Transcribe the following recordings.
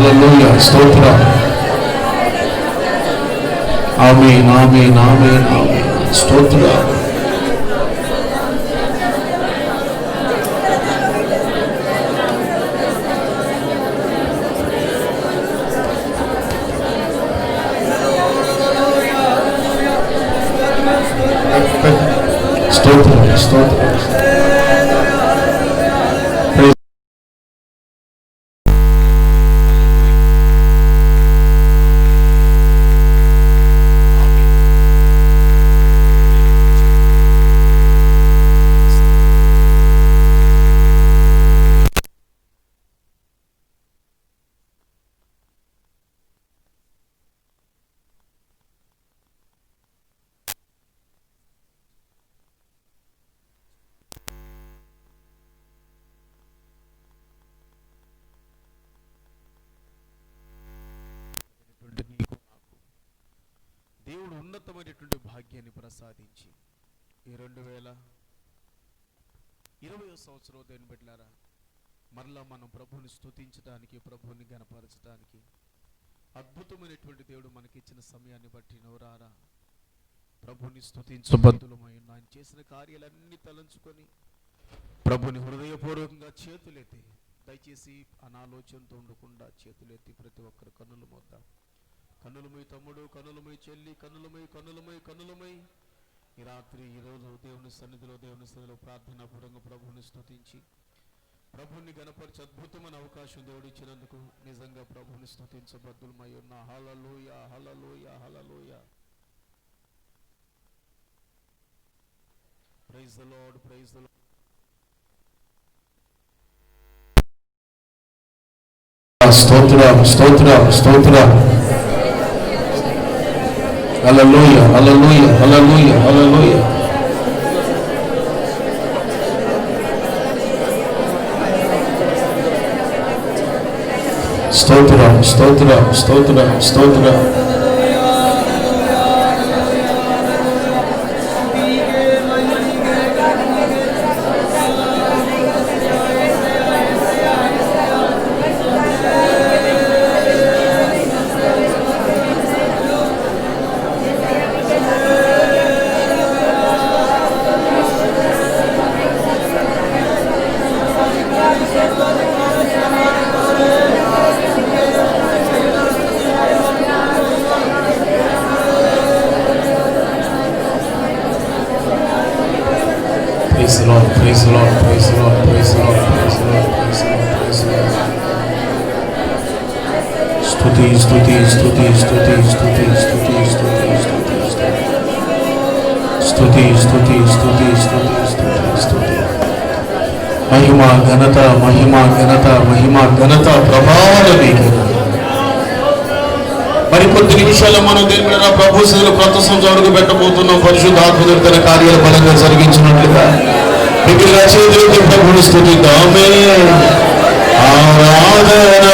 హల్లెలూయా స్తోత్రం. ఆమేన్ ఆమేన్ ఆమేన్ ఆమేన్ స్తోత్రం. స్తోత్రం స్తోత్రం. దేవుడు ఉన్నతమైనటువంటి భాగ్యాన్ని ప్రసాదించి ఈ 2020 సంవత్సరం దేని బిడ్డలారా మరలా మనం ప్రభువుని స్తుతించడానికి, ప్రభువుని గణపరచడానికి అద్భుతమైనటువంటి దేవుడు మనకిచ్చిన సమయాన్ని బట్టి నోరారా ప్రభువుని స్తుతించబద్దులమై ఆయన చేసిన కార్యాలన్నీ తలంచుకొని ప్రభుని హృదయపూర్వకంగా చేతులెత్తి, దయచేసి అనాలోచనతో ఉండకుండా చేతులెత్తి ప్రతి ఒక్కరు కన్నులు మోద్దాం. కన్నులమై తమ్ముడు, కన్నులమై చెల్లి, కన్నులమై ఈ రాత్రి ఈరోజు దేవుని సన్నిధిలో ప్రార్థనాపూర్వకంగా ప్రభువుని స్తుతించి ప్రభువుని గణపరిచి అద్భుతమైన అవకాశం దేవుడు ఇచ్చినందుకు నిజంగా ప్రభువుని స్తుతించబద్దులమై ఉన్న. Hallelujah hallelujah hallelujah. Praise the Lord, praise the Lord. స్తోత్రం స్తోత్రం స్తోత్రం. హల్లెలూయా హల్లెలూయా హల్లెలూయా హల్లెలూయా. స్తోత్రం స్తోత్రం స్తోత్రం స్తోత్రం. Praise the Lord, praise the Lord, praise the Lord, praise the Lord, praise the Lord, praise the Lord, praise the Lord. స్తుతి స్తుతి స్తుతి స్తుతి స్తుతి స్తుతి స్తుతి స్తుతి స్తుతి స్తుతి స్తుతి స్తుతి స్తుతి. మహిమ ఘనత మహిమ ఘనత మహిమ ఘనత ప్రభావాలు నీకు. మరి కొద్ది నిమిషాల్లో మనం దేని మీద ప్రభు సన్నిధిలో కొత్త సంవత్సరం అడుగు పెట్టబోతున్నాం. పరిశుద్ధాత్మ తన కార్యాలు బలంగా జరిగించినట్లుగా బిడ్డలుగా చేతులతో ప్రభువుని స్తుతిద్దామే. ఆరాధన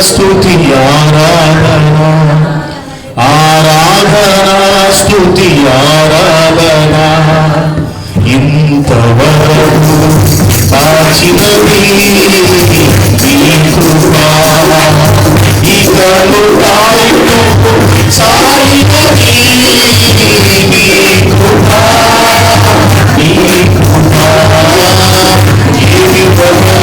స్తుతి ఆరాధన ఆరాధన స్తుతి ఆరాధన ఇంతవరకు కాచినది నీ కృపా ఇకను కాయును సాయినది నీ కృపా నీ కృపా ఏమి బదులు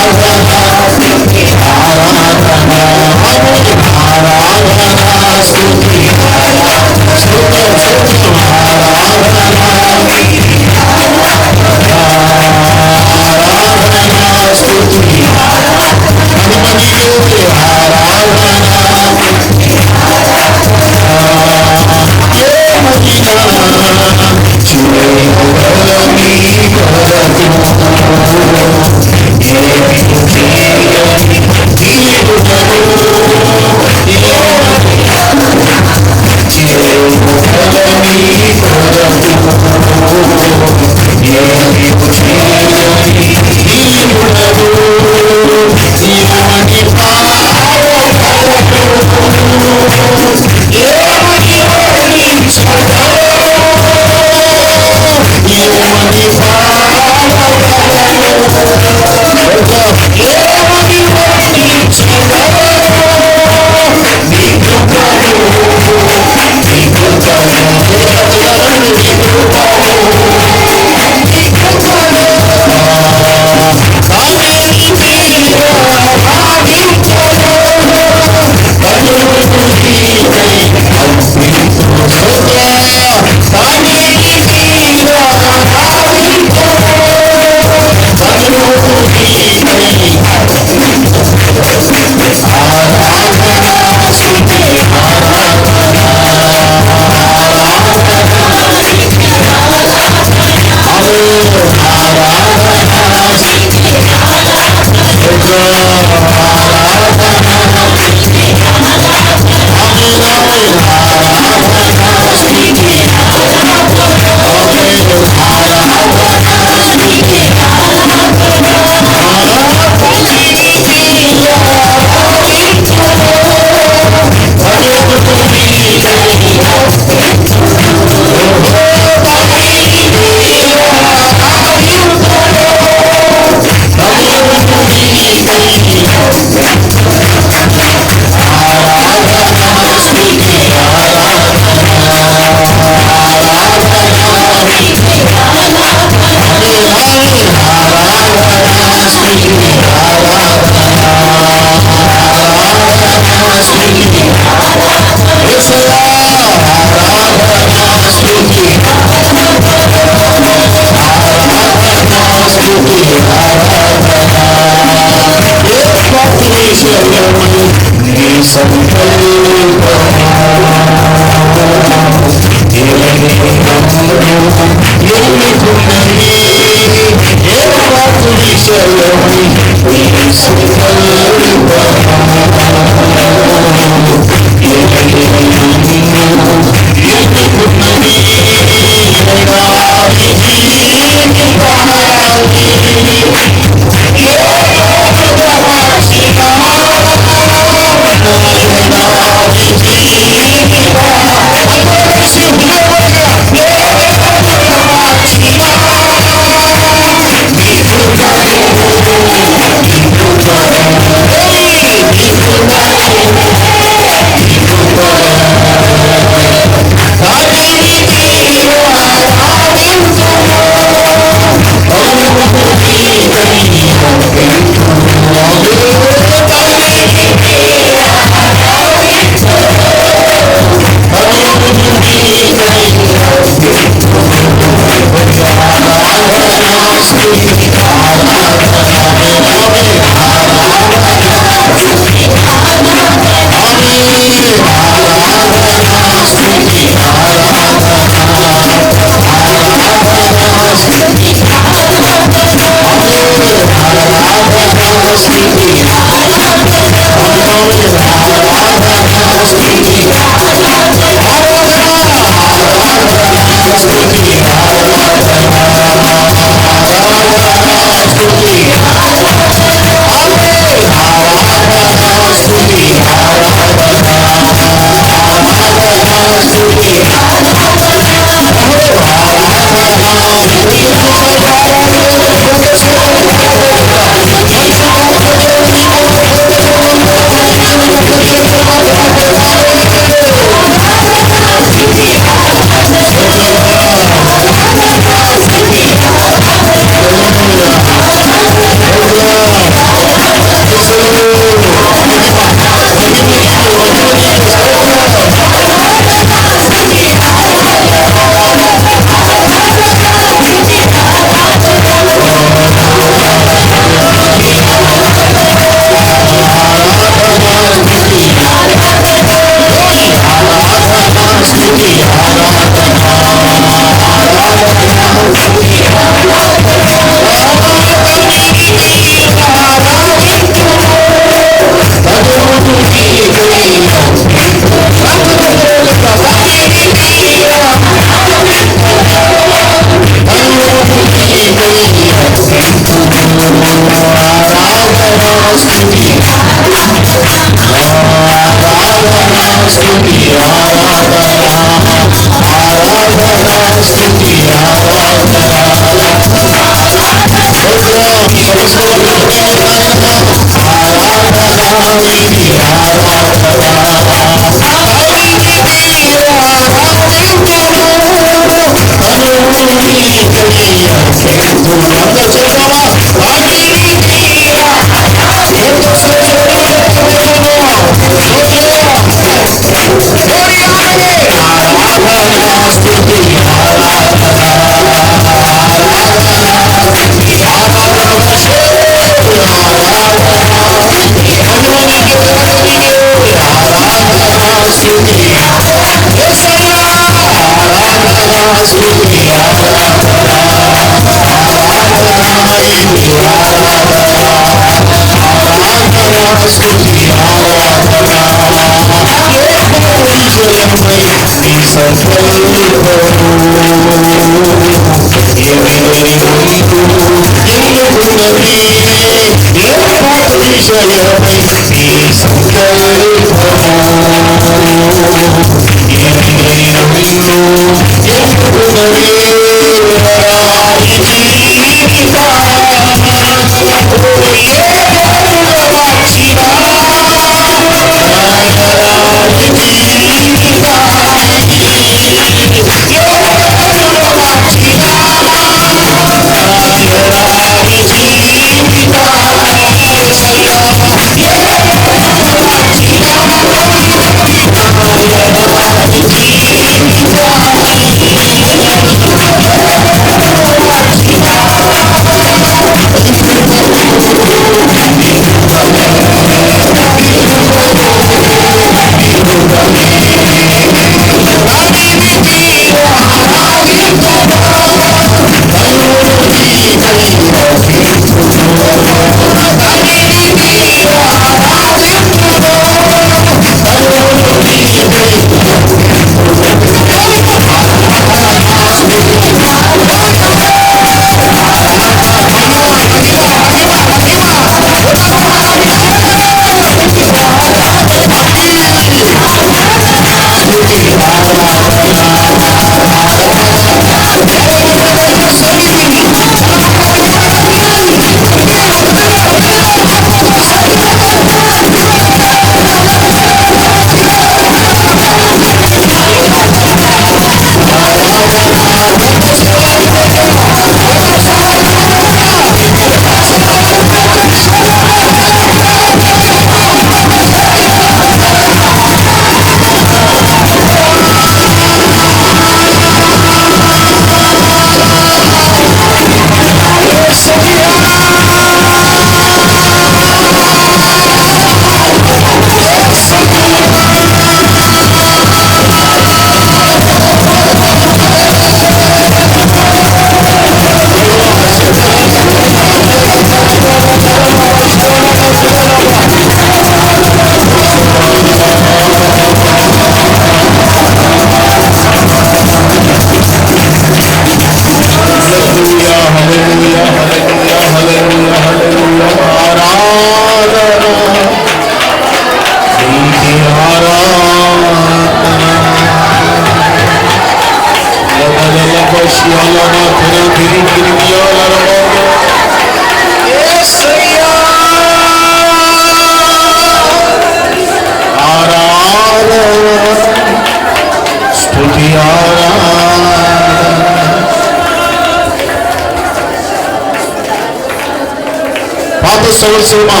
పాత సంవత్సరమా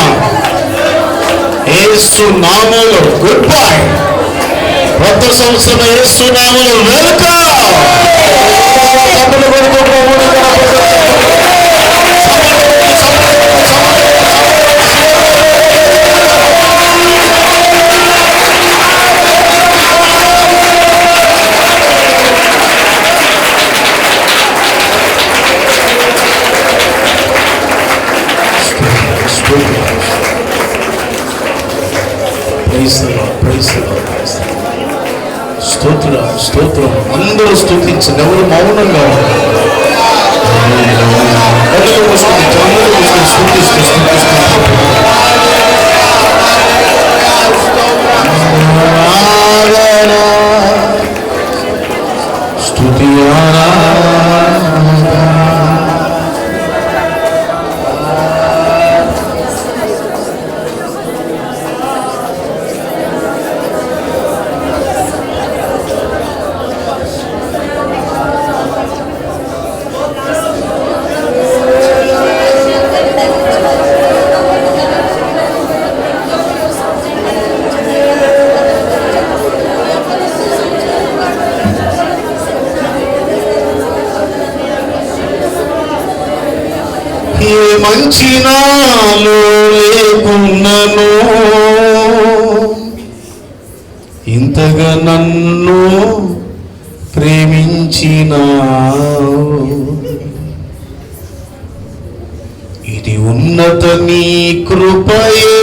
యేసు నామములో గుడ్ బై, కొత్త సంవత్సరం యేసు నామములో వెల్కమ్. స్తోత్రం స్తోత్రం. అందరూ స్తుతించండి, ఎవరు మౌనంగా స్తుతి మంచి నాలో లేకున్నను ఇంతగా నన్ను ప్రేమించినావు, ఇది ఉన్నత నీ కృపయే.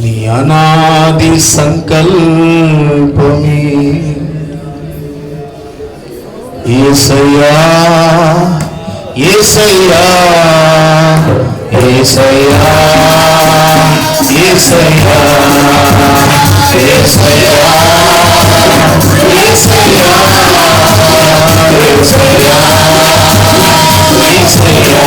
నీ అనాది సంకల్పమే యేసయ్యా యేసయ్యా యేసయ్యా యేసయ్యా యేసయ్యా యేసయ్యా యేసయ్యా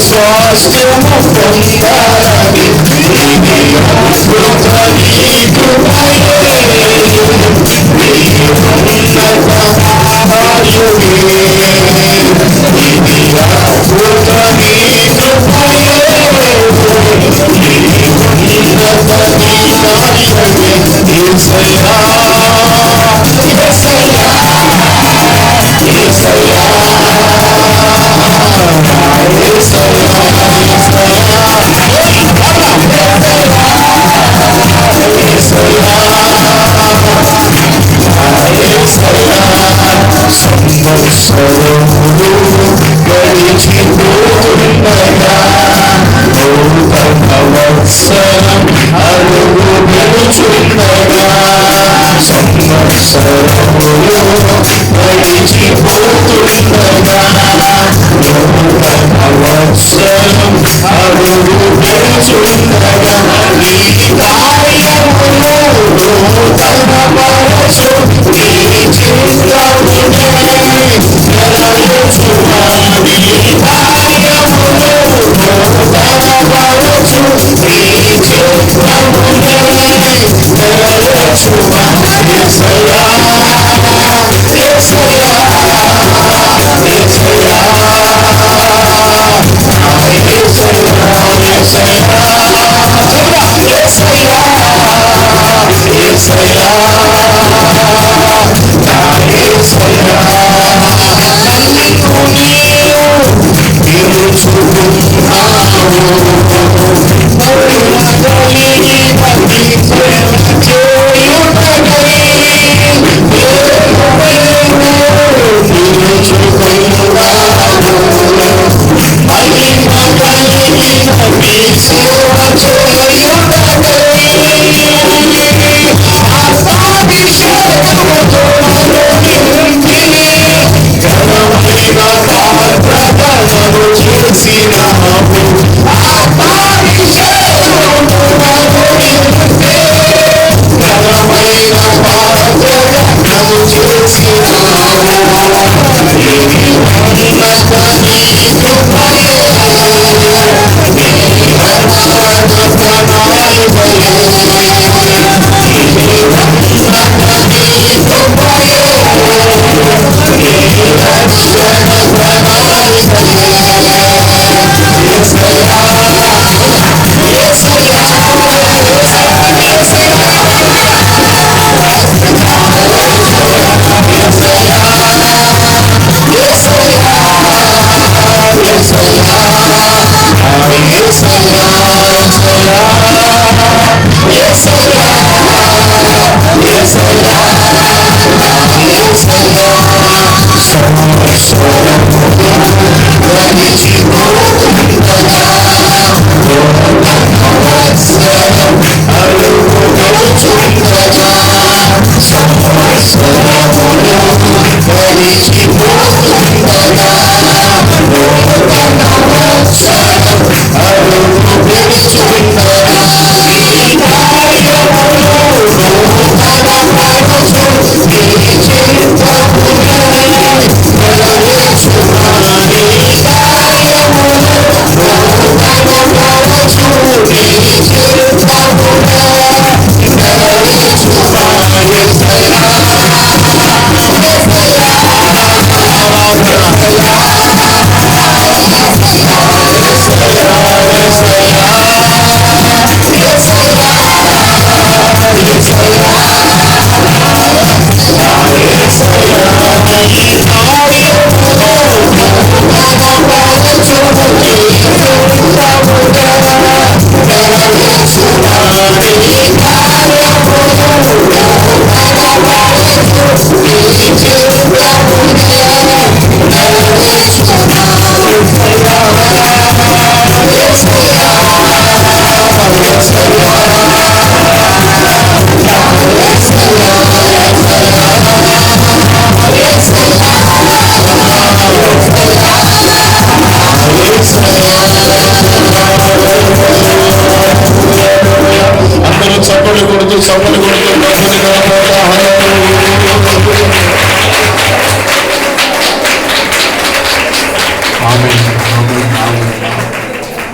స్వాస్థ్యము పొందాలని ఇది అద్భుత నీ కృపయే ఇది అద్భుత నీ కృపయే సంవత్సరములు గడిచిపోతుండగా నూతన వత్సరం అడుగు గడుచుండగా సంవత్సరములు గడిచిపోతుండగా నూతన వత్సరం అడుగు గడుచుండగా నీ కార్యములు నూతన పరచు నీ చిత్తమునే నెరవేర్చుమా నీ కార్యములు నూతన పరచు నీ చిత్తమునే నెరవేర్చుమా యేసయ్యా యేసయ్యా యేసయ్యా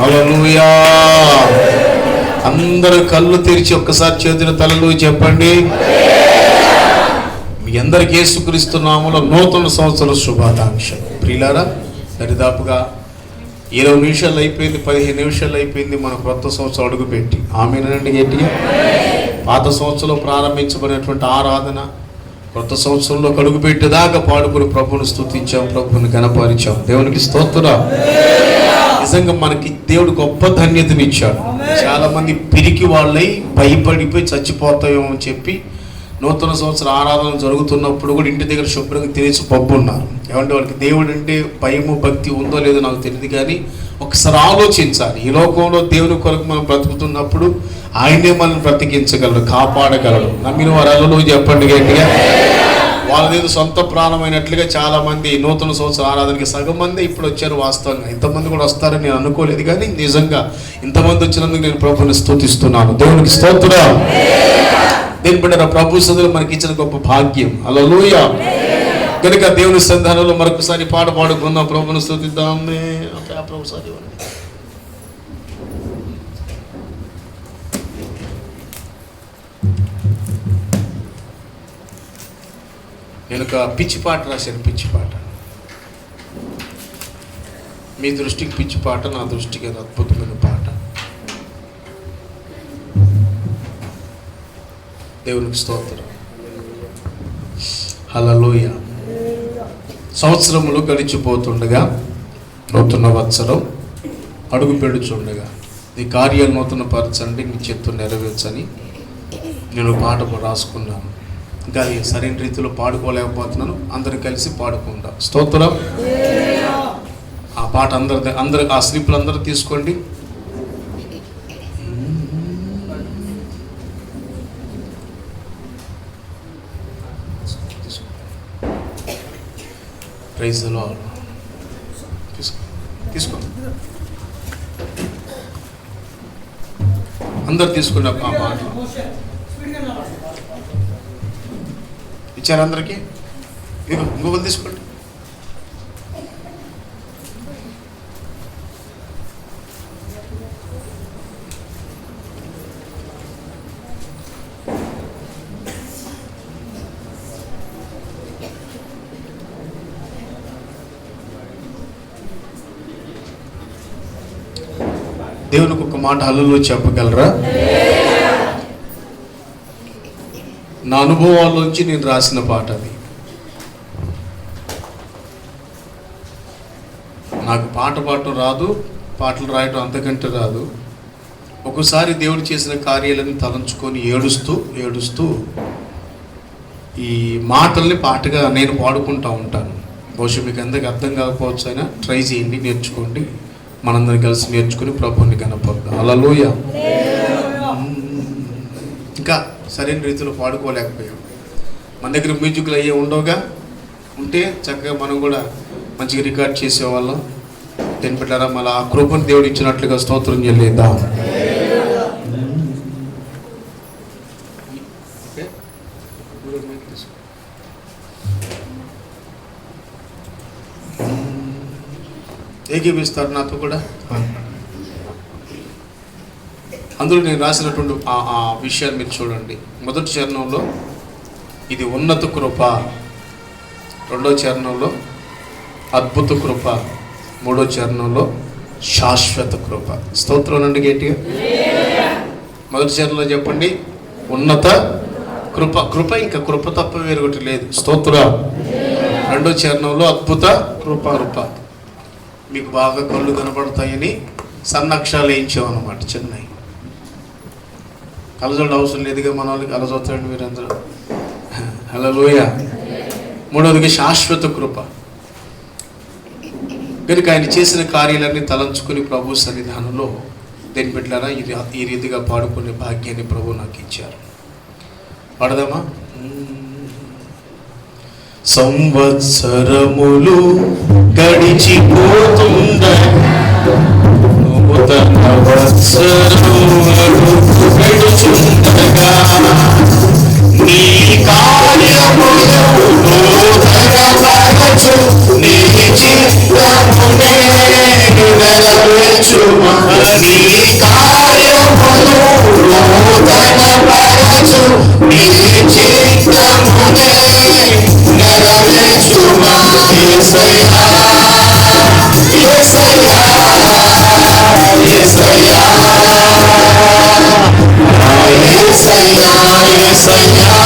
హల్లెలూయా. అందరూ కళ్ళు తెరిచి ఒక్కసారి చేతుల తలలు చెప్పండి. మీ అందరికి యేసుక్రీస్తు నామములో నూతన సంవత్సర శుభాకాంక్షలు. ప్రియులారా, దరిదాపుగా 20 నిమిషాలు అయిపోయింది, 15 నిమిషాలు అయిపోయింది మన కొత్త సంవత్సరం అడుగుపెట్టి. ఆమేనండి గట్టిగా. పాత సంవత్సరంలో ప్రారంభించబడినటువంటి ఆరాధన కొత్త సంవత్సరంలో అడుగుపెట్టేదాకా పాడుకుని ప్రభువుని స్తుతించాం, ప్రభువుని గణపరిచాం. దేవునికి స్తోత్రం. నిజంగా మనకి దేవుడు గొప్ప ధన్యతనిచ్చాడు. చాలా మంది పిరికి వాళ్ళై భయపడిపోయి చచ్చిపోతాయేమో అని చెప్పి నూతన సంవత్సర ఆరాధన జరుగుతున్నప్పుడు కూడా ఇంటి దగ్గర శుభ్రంగా తినేసి పబ్బు ఉన్నారు. ఏమంటే వాళ్ళకి దేవుడు అంటే భయము భక్తి ఉందో లేదో నాకు తెలియదు, కానీ ఒకసారి ఆలోచించాలి. ఈ లోకంలో దేవుని కొరకు మనం బ్రతుకుతున్నప్పుడు ఆయనే మనం బ్రతికించగలడు, కాపాడగలడు. నమ్మిన వారు చెప్పండి గట్టిగా. వాళ్ళదేదో సొంత ప్రాణమైనట్లుగా చాలా మంది నూతన సంవత్సర ఆరాధనకి సగం మంది ఇప్పుడు వచ్చారు. వాస్తవంగా ఇంతమంది కూడా వస్తారని నేను అనుకోలేదు, కానీ నిజంగా ఇంతమంది వచ్చినందుకు నేను ప్రభువుని స్తుతిస్తున్నాను. దేవునికి స్తోత్రం. దేని బిడ్డ ప్రభు సదులు మనకి ఇచ్చిన గొప్ప భాగ్యం. హల్లెలూయా. కనుక దేవుని సంధానంలో మరొకసారి పాట పాడుకుందాం, ప్రభువుని స్తుతిద్దాం. నేను ఒక పిచ్చి పాట రాశాను. పిచ్చి పాట మీ దృష్టికి పిచ్చి పాట, నా దృష్టికి అది అద్భుతమైన పాట. దేవునికి స్తోత్రం. హల్లెలూయా. సంవత్సరములు గడిచిపోతుండగా, నూతన వత్సరం అడుగు పెడుచుండగా నీ కార్యాలు నూతన పరచండి, నీ చిత్తం నెరవేర్చని నేను పాట రాసుకున్నాను. ఇంకా అది సరైన రీతిలో పాడుకోలేకపోతున్నాను. అందరూ కలిసి పాడుకుందాం. స్తోత్రం. ఆ పాట అందరు ఆ స్లిప్లు అందరూ తీసుకోండి. Praise the Lord. తీసుకో అందరు తీసుకున్న ఆ పాట ఇచ్చారు అందరికీ. ఇంకొకరు తీసుకోండి. దేవునికి ఒక మాట హల్లెలూయా చెప్పగలరా? నా అనుభవాల్లోంచి నేను రాసిన పాట అది. నాకు పాట పాడటం రాదు, పాటలు రాయటం అంతకంటే రాదు. ఒకసారి దేవుడు చేసిన కార్యాలను తలంచుకొని ఏడుస్తూ ఈ మాటల్ని పాటగా నేను పాడుకుంటూ ఉంటాను. బహుశా మీకు అందరికి అర్థం కాకపోవచ్చు, అయినా ట్రై చేయండి, నేర్చుకోండి. మనందరం కలిసి నేర్చుకుని ప్రభువుని కనపడదాం. హల్లెలూయా. ఇంకా సరైన రీతిలో పాడుకోలేకపోయాం. మన దగ్గర మ్యూజిక్లు అయ్యే ఉండవుగా, ఉంటే చక్కగా మనం కూడా మంచిగా రికార్డ్ చేసేవాళ్ళం. దేని పెట్టారా మళ్ళీ ఆ కృపను దేవుడు ఇచ్చినట్లుగా స్తోత్రం చెల్లిద్దాం. ఏకీపిస్తారు నాతో కూడా. అందులో నేను రాసినటువంటి ఆ విషయాన్ని మీరు చూడండి. మొదటి చరణంలో ఇది ఉన్నత కృప, రెండో చరణంలో అద్భుత కృప, మూడో చరణంలో శాశ్వత కృప. స్తోత్రం అండి గట్టిగా. మొదటి చరణంలో చెప్పండి ఉన్నత కృప. కృప ఇంకా కృప తప్ప వేరొకటి లేదు. స్తోత్రం. రెండో చరణంలో అద్భుత కృప. మీకు బాగా కళ్ళు కనపడతాయని సన్నక్షరాలు వేయించామన్నమాట. చెన్నై కలజోడు అవసరం లేదుగా, మన వాళ్ళకి కలజోతాడు మీరందరూ. హల్లెలూయా. మూడవదిగా శాశ్వత కృప. కనుక ఆయన చేసిన కార్యాలన్నీ తలంచుకుని ప్రభు సన్నిధానంలో దేని పెట్టారా ఈ రీతిగా పాడుకునే భాగ్యాన్ని ప్రభు నాకు ఇచ్చారు. పాడదామా? సంవత్సరములు గడిచిపోతుండగా నూతన వత్సరములు గడుచుండగా నీ కార్యములు నూతనపరచు, నీ చిత్తమునే నెరవేర్చుమా. నీ కార్యములు నూతనపరచు, నీ చిత్తమునే నెరవేర్చుమా యేసయ్యా, యేసయ్యా, యేసయ్యా, యేసయ్యా, యేసయ్యా,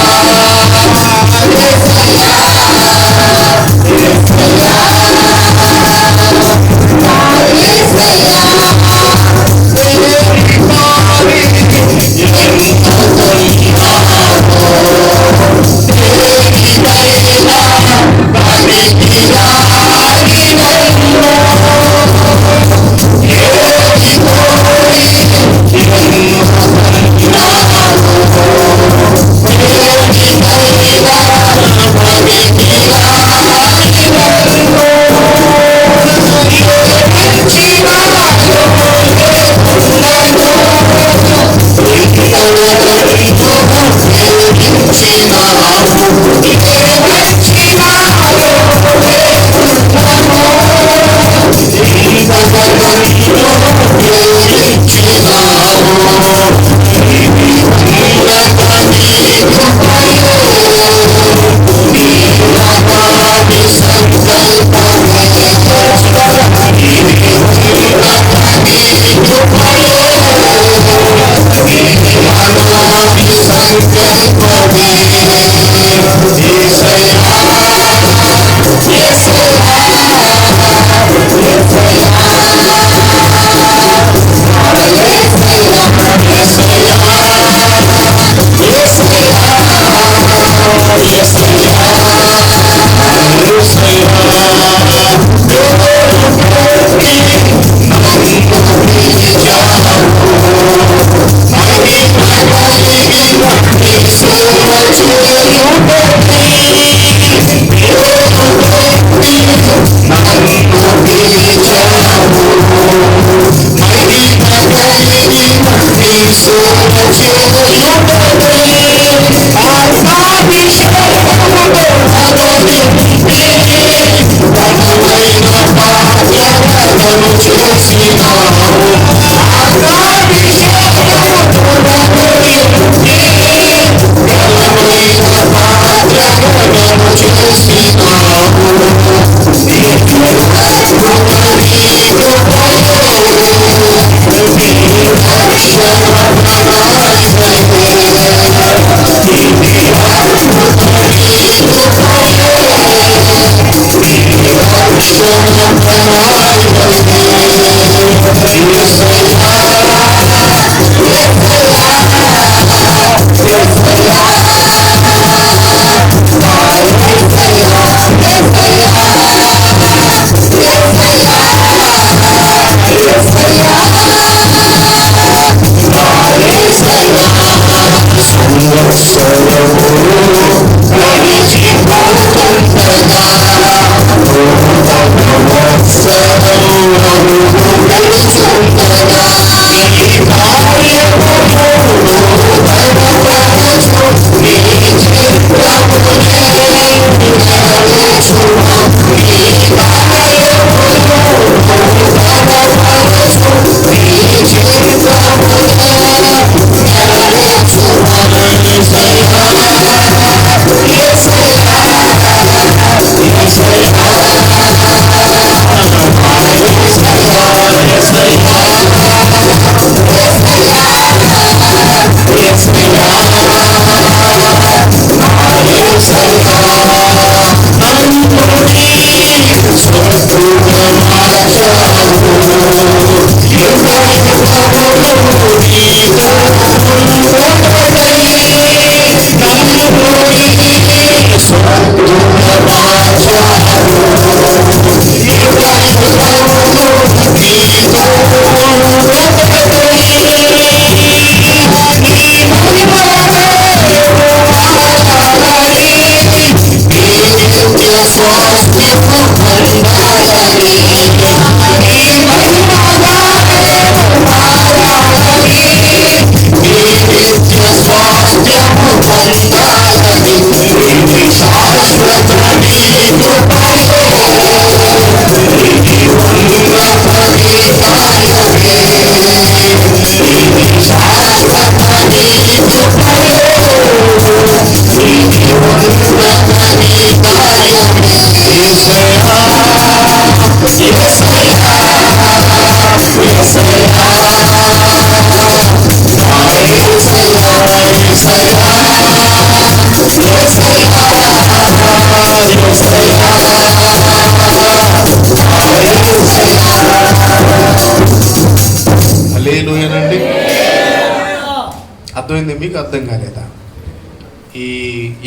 మీకు అర్థం కాలేదా?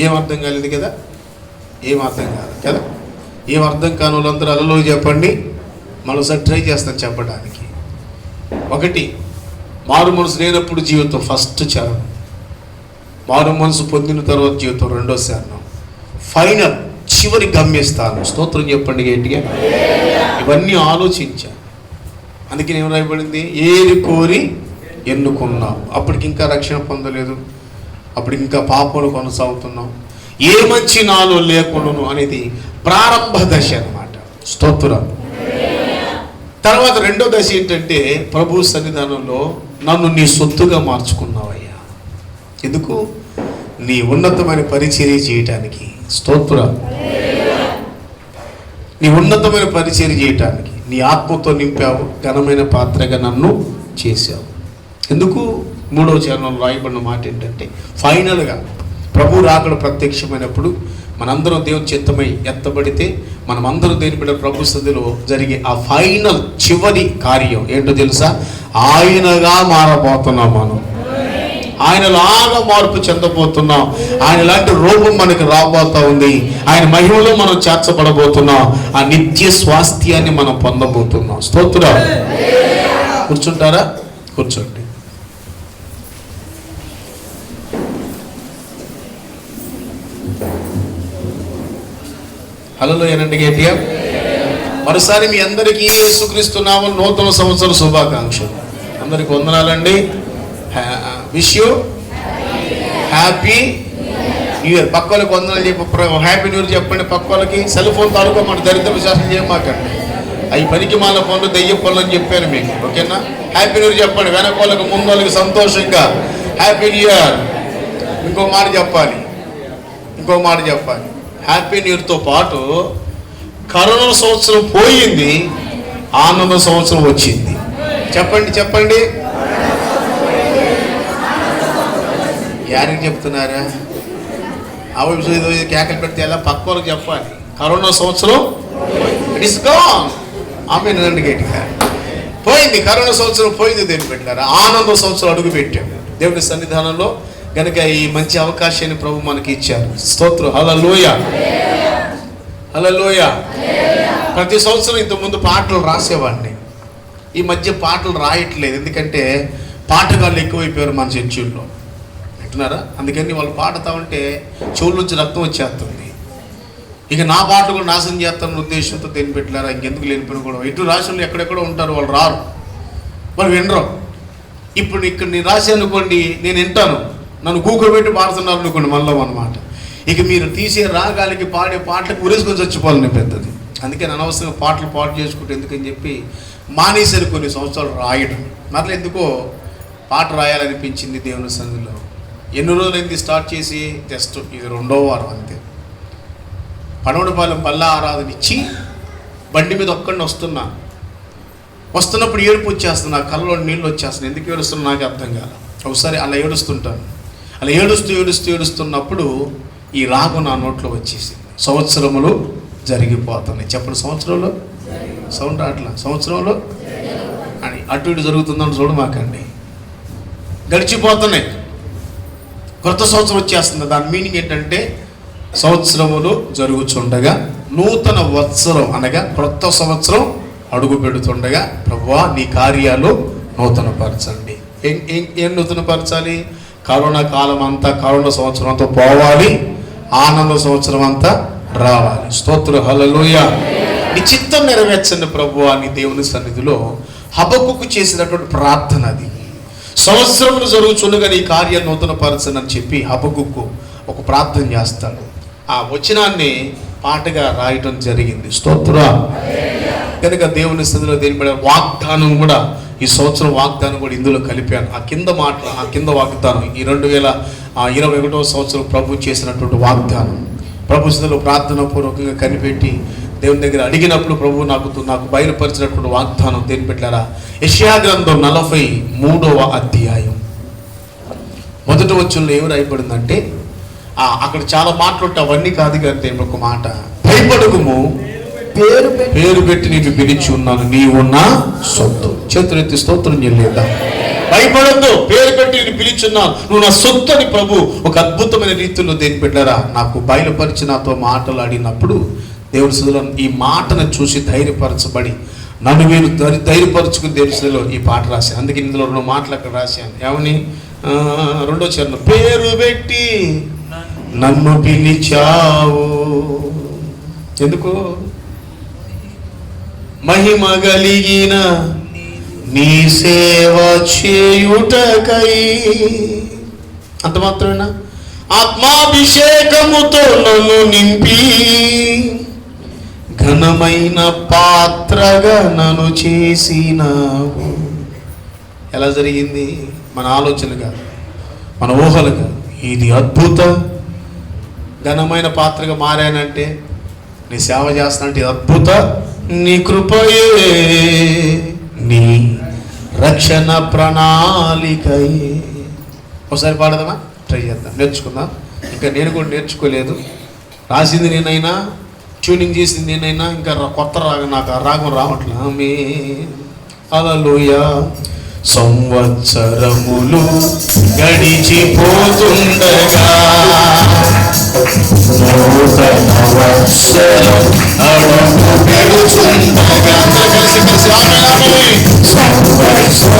ఏం అర్థం కాలేదు కదా? ఏం అర్థం కాదు కదా? ఏం అర్థం కాని వాళ్ళందరూ అలలో చెప్పండి. మరోసారి ట్రై చేస్తాను చెప్పడానికి. ఒకటి, మారు మనసు లేనప్పుడు జీవితం ఫస్ట్ చరణం, మారు మనసు పొందిన తర్వాత జీవితం రెండో చరణం, ఫైనల్ చివరి గమ్యస్థానం. స్తోత్రం చెప్పండి గట్టిగా. ఇవన్నీ ఆలోచించా. అందుకే ఏం రాయబడింది? ఏది కోరి ఎన్నుకున్నాం. అప్పటికి ఇంకా రక్షణ పొందలేదు, అప్పటికి ఇంకా పాపంలో కొనసాగుతున్నాం. ఏ మంచి నాలో లేకుండాను అనేది ప్రారంభ దశ అన్నమాట. స్తోత్రం. తర్వాత రెండో దశ ఏంటంటే, ప్రభు సన్నిధానంలో నన్ను నీ సొత్తుగా మార్చుకున్నావయ్యా. ఎందుకు? నీ ఉన్నతమైన పరిచర్య చేయటానికి. స్తోత్రం. నీ ఉన్నతమైన పరిచర్య చేయటానికి నీ ఆత్మతో నింపావు, ఘనమైన పాత్రగా నన్ను చేశావు. ఎందుకు? మూడవ చరణంలో రాయబడిన మాట ఏంటంటే, ఫైనల్గా ప్రభు రాకడ ప్రత్యక్షమైనప్పుడు మనందరం దేవుని చిత్తమై ఎత్తబడితే మనమందరం దేని బిడ్డ ప్రభు సన్నిధిలో జరిగే ఆ ఫైనల్ చివరి కార్యం ఏంటో తెలుసా? ఆయనగా మారబోతున్నాం. మనం ఆయనలాగా మార్పు చెందబోతున్నాం. ఆయన లాంటి రూపం మనకి రాబోతా ఉంది. ఆయన మహిమలో మనం చేర్చబడబోతున్నాం. ఆ నిత్య స్వాస్థ్యాన్ని మనం పొందబోతున్నాం. స్తోత్రం. కూర్చుంటారా? కూర్చోండి. హల్లెలూయా అనండి గట్టిగా. మరోసారి మీ అందరికీ యేసుక్రీస్తు నామములో నూతన సంవత్సర శుభాకాంక్షలు. అందరికి వందనాలండి. Wish you happy new year. పక్క వాళ్ళకి వందనాలు చెప్పి హ్యాపీ న్యూ ఇయర్ చెప్పండి. పక్క వాళ్ళకి సెల్ ఫోన్ తాలూకా మన దరిద్ర విశ్వాసం చేయమాకండి. అవి పనికి మాల పనులు, దెయ్య పనులు అని చెప్పాను మీకు. ఓకేనా? హ్యాపీ న్యూ ఇయర్ చెప్పండి. వెనక వాళ్ళకి ముందు వాళ్ళకి సంతోషంగా హ్యాపీ న్యూ ఇయర్. ఇంకో మాట చెప్పాలి. హ్యాపీ న్యూ ఇయర్తో పాటు కరోనా సంవత్సరం పోయింది, ఆనంద సంవత్సరం వచ్చింది. చెప్పండి. యారికి చెప్తున్నారా? అవి కేకలు పెడితే ఎలా? పక్క వాళ్ళకి చెప్పాలి. కరోనా సంవత్సరం ఇట్ ఇస్ గాన్. ఆమె నండి గట్టిగా. పోయింది కరోనా సంవత్సరం, పోయింది. దేవుని పెట్టారా? ఆనంద సంవత్సరం అడుగు పెట్టాం దేవుని సన్నిధానంలో. కనుక ఈ మంచి అవకాశాన్ని ప్రభు మనకి ఇచ్చారు. స్తోత్రం. హల్లెలూయా. ప్రతి సంవత్సరం ఇంతకుముందు పాటలు రాసేవాడిని. ఈ మధ్య పాటలు రాయట్లేదు. ఎందుకంటే పాటగాళ్ళు ఎక్కువైపోయారు మన చర్చిల్లో. అంటున్నారా? అందుకని వాళ్ళు పాడుతూ ఉంటే చెవుల నుంచి రక్తం వచ్చేస్తుంది. ఇక నా పాటలు కూడా నాశనం చేస్తానన్న ఉద్దేశంతో దేని పెట్టారా? ఇంకెందుకు లేనిపోయిన కూడా ఇటు రాష్ట్రంలో ఎక్కడెక్కడో ఉంటారు, వాళ్ళు రారు, వాళ్ళు వినరు. ఇప్పుడు ఇక్కడ నేను రాసి అనుకోండి, నేను వింటాను, నన్ను కూకబెట్టి పాడుతున్నారు అనుకోండి, మళ్ళీ అన్నమాట. ఇక మీరు తీసే రాగాలకి పాడే పాటలకు ఉరేసుకొని చచ్చిపోవాలని పెద్దది. అందుకని అనవసరంగా పాటలు పాడు చేసుకుంటే ఎందుకని చెప్పి మానేశారు కొన్ని సంవత్సరాలు రాయడం. మరలా ఎందుకో పాట రాయాలనిపించింది దేవుని సన్నిధిలో. ఎన్ని రోజులైంది స్టార్ట్ చేసి? జస్ట్ ఇది 2వ వారం అంతే. పడవడపాలెం పల్లా ఆరాధన ఇచ్చి బండి మీద ఒక్కడిని వస్తున్నప్పుడు ఏడుపు వచ్చేస్తున్నా, కళ్ళలో నీళ్ళు వచ్చేస్తున్నాయి. ఎందుకు ఏడుస్తున్నా నాకు అర్థం కాదు. ఒకసారి అలా ఏడుస్తుంటాను. అలా ఏడుస్తున్నప్పుడు ఈ రాగం నా నోట్లో వచ్చేసింది. సంవత్సరములు జరిగిపోతున్నాయి. చెప్పండి. సంవత్సరంలో సౌండ్ అట్లా సంవత్సరంలో అని అటు ఇటు జరుగుతుందని చూడమాకండి. గడిచిపోతున్నాయి. కొత్త సంవత్సరం వచ్చేస్తుంది. దాని మీనింగ్ ఏంటంటే సంవత్సరములు జరుగుతుండగా నూతన వత్సరం అనగా క్రొత్త సంవత్సరం అడుగు పెడుతుండగా ప్రభువా నీ కార్యాలు నూతనపరచండి. ఏం నూతనపరచాలి? కరోనా కాలం అంతా, కరోనా సంవత్సరం అంతా పోవాలి, ఆనంద సంవత్సరం అంతా రావాలి. స్తోత్రం. హల్లెలూయా. నీ చిత్తం నెరవేర్చండి ప్రభువా నీ దేవుని సన్నిధిలో హబక్కుకు చేసినటువంటి ప్రార్థన అది. సంవత్సరములు జరుగుతుండగా నీ కార్యాలు నూతనపరచండి అని చెప్పి హబక్కుకు ఒక ప్రార్థన చేస్తాడు. ఆ వచనాన్ని పాటగా రాయటం జరిగింది. స్తోత్రం. కనుక దేవుని సన్నిధిలో దేని వాగ్దానం కూడా, ఈ సంవత్సరం వాగ్దానం కూడా ఇందులో కలిపాను. ఆ కింద వాగ్దానం ఈ 2021వ సంవత్సరం ప్రభు చేసినటువంటి వాగ్దానం ప్రభు సన్నిధిలో ప్రార్థన పూర్వకంగా కనిపెట్టి దేవుని దగ్గర అడిగినప్పుడు ప్రభు నాకు బయలుపరిచినటువంటి వాగ్దానం దేని పెట్టారా? యెషయా గ్రంథం 43వ అధ్యాయం 1వ వచనంలో ఏమి రాయబడిందంటే, అక్కడ చాలా మాటలు ఉంటాయి, అవన్నీ కాదు కానీ ఒక మాట, భయపడకుము, పేరు పెట్టి నీకు పిలిచి ఉన్నాను, నీవు నా సొత్తు. చేతులెత్తి స్తోత్రం చెల్లిద్దాం. భయపడద్దు, పేరు పెట్టి నేను పిలుచున్నాను, నువ్వు నా సొత్తు అని ప్రభు ఒక అద్భుతమైన రీతిలో దేని బిడ్డరా నాకు బయలుపరిచి నాతో మాటలాడినప్పుడు దేవుని సన్నిధిలో ఈ మాటను చూసి ధైర్యపరచబడి నన్ను నేను ధైర్యపరచుకుని దేవుని సన్నిధిలో ఈ పాట రాశాను. అందుకే ఇందులో 2 మాటలు అక్కడ రాశాను. ఏమని? 2వ చరణం, పేరు పెట్టి నన్ను పిలిచావు, ఎందుకు? మహిమ కలిగిన నీ సేవ చేయుటకై. అంత మాత్రమేనా? ఆత్మాభిషేకముతో నన్ను నింపి ఘనమైన పాత్రగా నన్ను చేసినావు. ఎలా జరిగింది? మన ఆలోచన కాదు, మన ఊహలు కాదు. ఇది అద్భుత ఘనమైన పాత్రగా మారానంటే, నీ సేవ చేస్తానంటే అద్భుత నీ కృపయే, నీ రక్షణ ప్రణాళికయే. ఒకసారి పాడదామా? ట్రై చేద్దాం, నేర్చుకుందాం. ఇంకా నేను కూడా నేర్చుకోలేదు. రాసింది నేనైనా, ట్యూనింగ్ చేసింది నేనైనా, ఇంకా కొత్త రాగం నాకు ఆ రాగం రావట్లే. ఆమె హల్లెలూయా. సంవత్సరములు గడిచిపోతుండగా నూతన వత్సరం అడుగు పెడుతుండగా కలిసి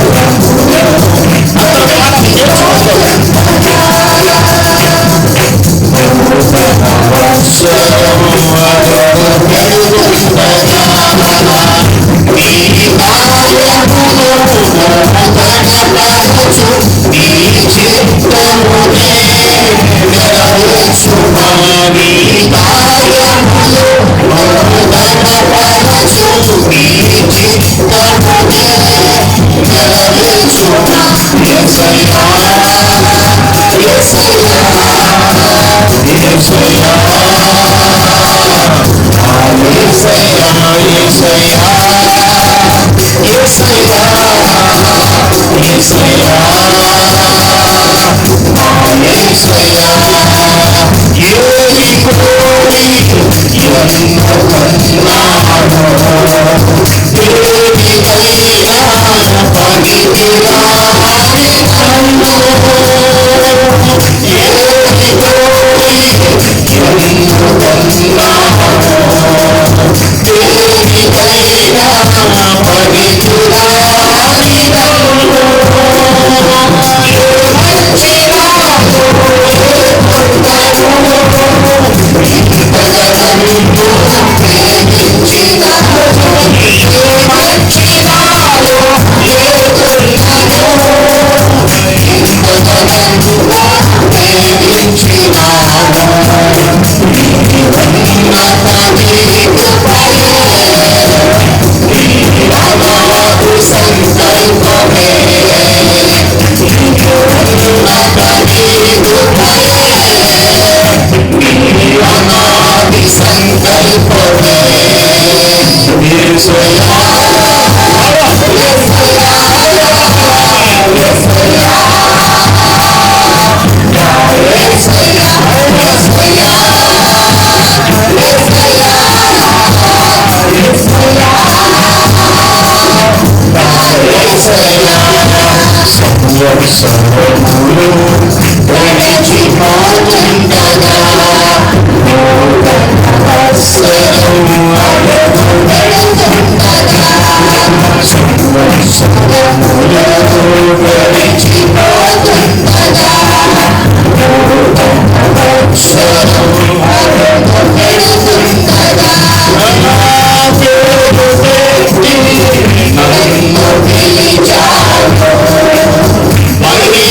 Bye.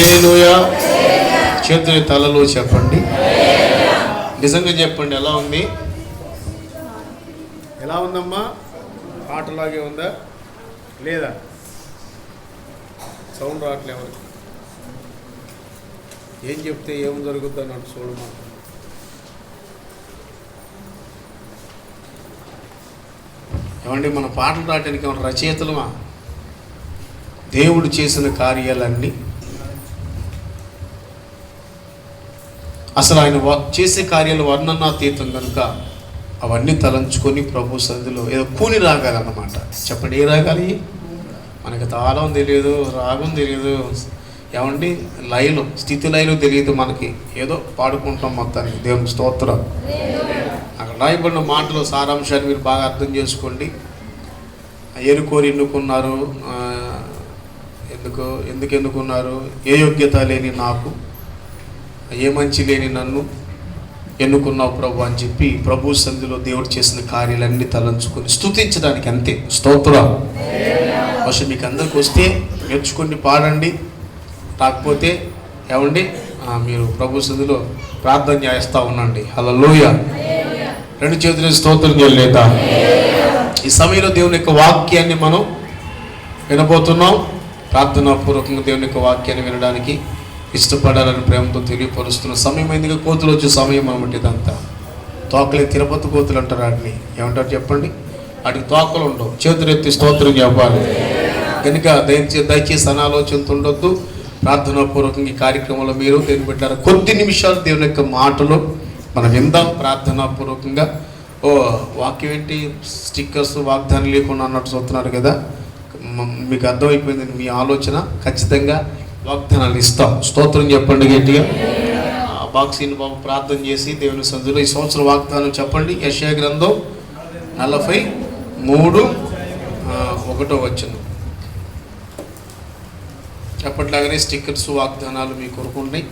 హల్లెలూయా. చేతుని తలలో చెప్పండి. నిజంగా చెప్పండి, ఎలా ఉంది? ఎలా ఉందమ్మా? పాటలాగే ఉందా లేదా? సౌండ్ రావట్లే ఎవరికి. ఏం చెప్తే ఏం జరుగుద్ది అన్నట్టు చూడమా. ఏమండి, మన పాటలు రాయడానికి ఏమన్నా రచయితలమా? దేవుడు చేసిన కార్యాలన్నీ, అసలు ఆయన చేసే కార్యాలు వర్ణనాతీతం కనుక అవన్నీ తలంచుకొని ప్రభు సన్నిధిలో ఏదో కూని రాగాలన్నమాట. చెప్పండి, ఏ రాగాలి? మనకి తాళం తెలియదు, రాగం తెలియదు, ఏమండి లయలు, స్థితి లయలు తెలియదు మనకి. ఏదో పాడుకుంటాం మొత్తానికి. దేవునికి స్తోత్రం. అక్కడ రాయబడిన మాటలు సారాంశాన్ని మీరు బాగా అర్థం చేసుకోండి. ఏరుకోరి ఎన్నుకున్నారు, ఎందుకు ఎన్నుకున్నారు? ఏ యోగ్యత లేని నాకు, ఏ మంచి లేని నన్ను ఎన్నుకున్నావు ప్రభు అని చెప్పి ప్రభు సన్నిధిలో దేవుడు చేసిన కార్యాలన్నీ తలంచుకొని స్తుతించడానికి, అంతే. స్తోత్రం. అసలు మీకు అందరికి వస్తే నేర్చుకొని పాడండి, రాకపోతే ఏమండి మీరు ప్రభు సన్నిధిలో ప్రార్థన చేస్తూ ఉండండి. హల్లెలూయా. రెండు చేతులు స్తోత్రం చేయలేదా? ఈ సమయంలో దేవుని యొక్క వాక్యాన్ని మనం వినబోతున్నాం. ప్రార్థనాపూర్వకంగా దేవుని యొక్క వాక్యాన్ని వినడానికి ఇష్టపడాలని ప్రేమతో తెలియపరుస్తున్న సమయం అయిందిగా. కోతులు వచ్చే సమయం అనమాట ఇదంతా. తోకలే తిరుపతి కోతులు అంటారు వాటిని. ఏమంటారు చెప్పండి? వాటికి తోకలు ఉండవు. చేతులు ఎత్తి స్తోత్రం చెప్పాలి. కనుక దయచేసి అనాలోచనతో ఉండొద్దు. ప్రార్థనాపూర్వకంగా ఈ కార్యక్రమంలో మీరు దేవుని పెట్టారు. కొద్ది నిమిషాలు దేవుని యొక్క మాటలు మనం విందాం ప్రార్థనాపూర్వకంగా. ఓ వాక్యం ఏంటి? స్టిక్కర్స్ వాగ్దానం లేకుండా అన్నట్టు చూస్తున్నారు కదా. మీకు అర్థమైపోయింది మీ ఆలోచన. ఖచ్చితంగా వాగ్దానాలు ఇస్తాం. స్తోత్రం చెప్పండి గట్టిగా. బాక్సీని బాబు ప్రార్థన చేసి దేవుని సన్నిధిలో ఈ సంవత్సరం వాగ్దానం చెప్పండి. యెషయా గ్రంథం 43:1 ఎప్పటిలాగానే స్టిక్కర్స్ వాగ్దానాలు మీ కొరకు ఉన్నాయి.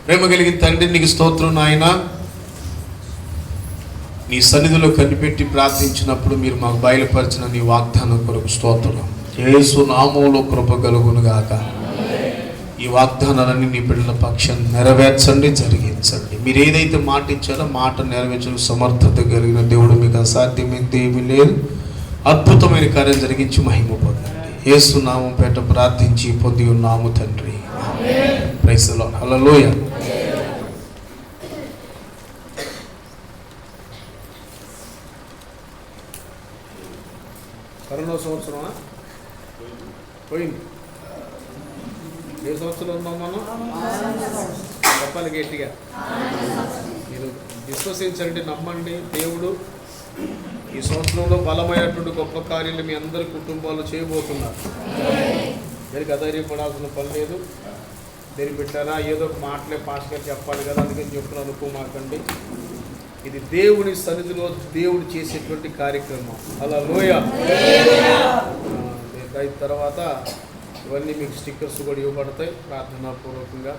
ప్రేమ కలిగిన తండ్రి, నీకు స్తోత్రం నాయన. నీ సన్నిధిలో కనిపెట్టి ప్రార్థించినప్పుడు మీరు మాకు బయలుపరిచిన నీ వాగ్దానం కొరకు స్తోత్రం. యేసు నామములో కృప కలుగును గాక. ఈ వాగ్దానాలన్నీ నీ బిడ్డల పక్షం నెరవేర్చండి, జరిగించండి. మీరు ఏదైతే మాట ఇచ్చారో మాట నెరవేర్చడం సమర్థత కలిగిన దేవుడు, మీకు అసాధ్యమైంది ఏమీ లేదు. అద్భుతమైన కార్యం జరిగించి మహిమ పొందండి. యేసు నామం పేట ప్రార్థించి పొంది ఉన్నాము తండ్రి. Praise the Lord. Hallelujah. Corona సంవత్సరమా పోయింది? ఏ సంవత్సరం ఉన్నాం మనం? చెప్పాలి గట్టిగా. మీరు విశ్వసించండి, నమ్మండి. దేవుడు ఈ సంవత్సరంలో బలమైనటువంటి గొప్ప కార్యాలు మీ అందరి కుటుంబాలు చేయబోతున్నారు. దానికి అధైర్యపడాల్సిన పని లేదు. దేనికి పెట్టారా? ఏదో ఒక మాటలే పాస్ గారు చెప్పాలి కదా, అందుకని చెప్పిన అనుకోమాకండి. ఇది దేవుని సన్నిధిలో దేవుడు చేసేటువంటి కార్యక్రమం. హల్లెలూయా. అయిన తర్వాత ఇవన్నీ మీకు స్టిక్కర్స్ కూడా ఇవ్వబడతాయి. ప్రార్థనాపూర్వకంగా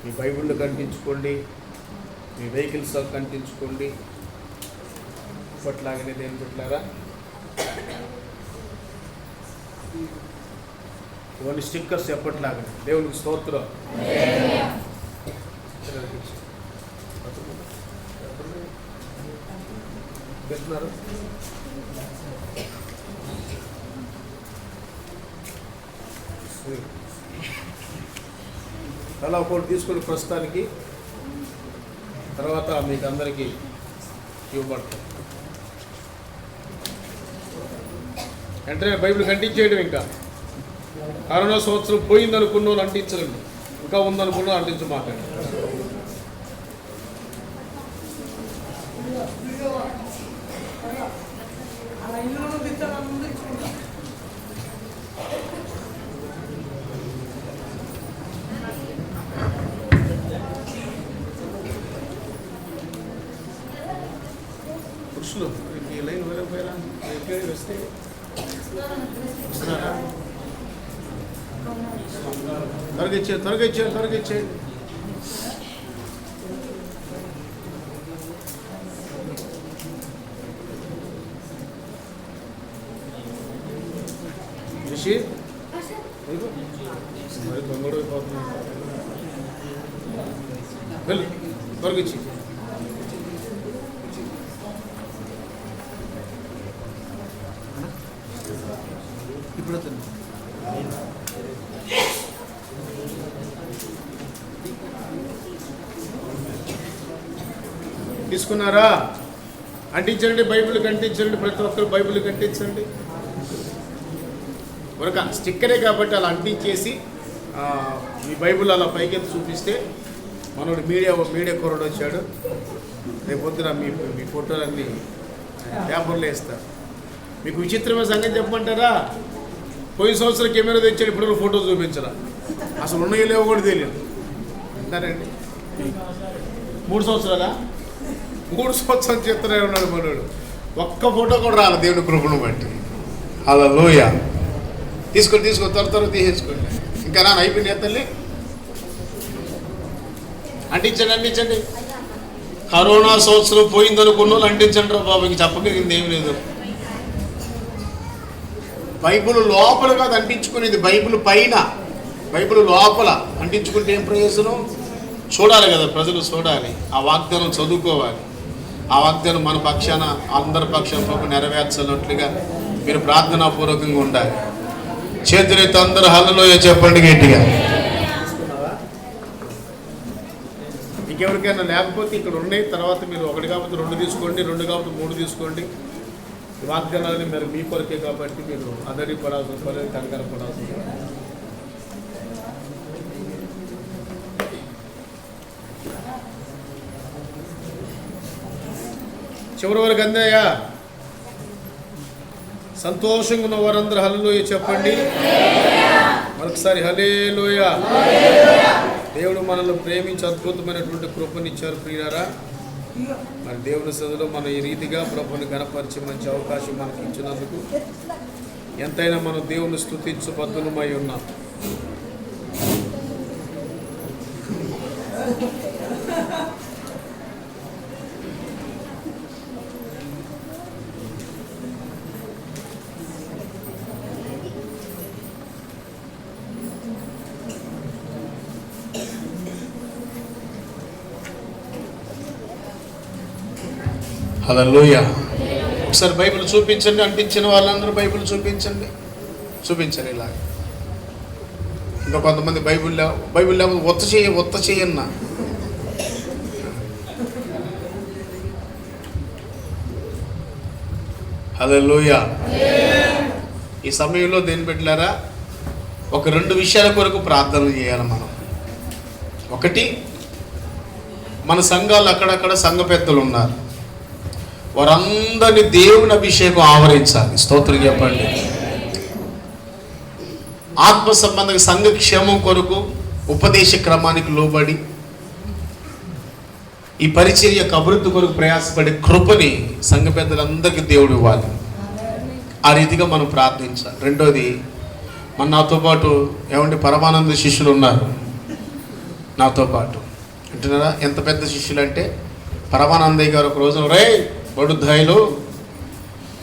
మీ బైబిళ్ళు కంటించుకోండి, మీ వెహికల్స్ కంటించుకోండి. ఇప్పట్లాగానే దేని పెట్టారా? ఇవన్నీ స్టిక్కర్స్ ఎప్పట్లాగానే. దేవునికి స్తోత్రం. పెడుతున్నారు. అలా ఒకటి తీసుకొని ప్రస్తుతానికి, తర్వాత మీకు అందరికీ ఇవ్వబడతాం. వెంటనే బైబిల్ కంటించేయడం. ఇంకా కరోనా సంవత్సరం పోయిందనుకున్న వాళ్ళు అంటించరండి, ఇంకా ఉందనుకున్న అంటించమాకండి. పురుషులు ఈ లైన్ వేరే పోయారా? వస్తే వస్తున్నారా? త్వరగా ఇచ్చేయండి. రిషి మరి గొడవ అయిపోతున్నాను. వెళ్ళు దొరికిచ్చి ఇప్పుడు తీసుకున్నారా? అంటించండి, బైబిల్ కంటించండి, ప్రతి ఒక్కరు బైబిల్ కంటించండి. ఒక స్టిక్కరే కాబట్టి అలా అంటించేసి మీ బైబిల్ అలా పైకెత్తి చూపిస్తే మనోడు మీడియా కుర్రాడు వచ్చాడు, రేపు పొద్దున మీ ఫోటోలన్నీ పేపర్లో వేస్తారు. మీకు విచిత్రమైన సంగతి చెప్పమంటారా? పోయిన సంవత్సరం కెమెరా తెచ్చాడు, ఇప్పుడు ఫోటో చూపించరా, అసలు ఉన్నాయో లేవో కూడా తెలియదు అంటారండి. 3 సంవత్సరాలా? 3 సంవత్సరాలు చెప్తూనే ఉన్నాడు మనోడు, ఒక్క ఫోటో కూడా రాలి దేవుని కృపను బట్టి. హల్లెలూయా. తీసుకో త్వర తీసేసుకోండి. ఇంకా నా అయిపోయింది తల్లి. అంటించండి. కరోనా సంవత్సరం పోయిందనుకున్న వాళ్ళు అంటించండి రా బాబు, ఇంక చెప్పగలిగింది ఏమి లేదు. బైబిల్ లోపల కాదు అంటించుకునేది, బైబిల్ పైన, బైబిల్ లోపల అంటించుకుంటే ఏం ప్రయోజనం? చూడాలి కదా, ప్రజలు చూడాలి, ఆ వాగ్దానం చదువుకోవాలి. ఆ వాగ్దానం మన పక్షాన అందరి పక్షంలో నెరవేర్చాలన్నట్లుగా మీరు ప్రార్థనాపూర్వకంగా ఉండాలి. చేతులైతే అందరూ హల్లెలూయా చెప్పండి గట్టిగా. ఇంకెవరికైనా లేకపోతే ఇక్కడ ఉన్నాయి, తర్వాత మీరు 1 కాకపోతే 2 తీసుకోండి, 2 కాకపోతే 3 తీసుకోండి. వాగ్దానాలని మీరు మీ కొరకే కాబట్టి మీరు అదరి పడాల్సిన పర్లేదు, కనకర పడాల్సిన. చివరి వరకు అందాయా? సంతోషంగా ఉన్న వారందరూ హల్లెలూయా చెప్పండి మరొకసారి. హల్లెలూయా. దేవుడు మనల్ని ప్రేమించి అద్భుతమైనటువంటి కృపనిచ్చారు ప్రియులారా. మరి దేవుని సన్నిధిలో మనం ఈ రీతిగా ప్రభువుని గణపరిచే మంచి అవకాశం మనకి ఇచ్చినందుకు ఎంతైనా మనం దేవుని స్తుతించు బద్ధులమై ఉన్నాం. హల్లెలూయా. ఒకసారి బైబిల్ చూపించండి, అంటించిన వాళ్ళందరూ బైబిల్ చూపించండి. ఇలా ఇంకా కొంతమంది బైబిల్ లేకపోతే ఒత్త చేయన్నా. హల్లెలూయా. ఈ సమయంలో దేని పెట్టారా? ఒక 2 విషయాల కొరకు ప్రార్థన చేయాలి మనం. ఒకటి, మన సంఘాలు అక్కడక్కడ సంఘ పెద్దలు ఉన్నారు, వారందరినీ దేవుని అభిషేకం ఆవరించాలి. స్తోత్రం చెప్పండి. ఆత్మ సంబంధ సంఘ క్షేమం కొరకు ఉపదేశ క్రమానికి లోబడి ఈ పరిచర్య అభివృద్ధి కొరకు ప్రయాసపడే కృపని సంఘ పెద్దలందరికీ దేవుడు ఇవ్వాలి. ఆ రీతిగా మనం ప్రార్థించాలి. రెండోది, నాతో పాటు పరమానంద శిష్యులు ఉన్నారు నాతో పాటు. అంటున్నారా? ఎంత పెద్ద శిష్యులు అంటే, పరమానందయ్య గారు ఒక రోజున రే బడుద్దాయిలో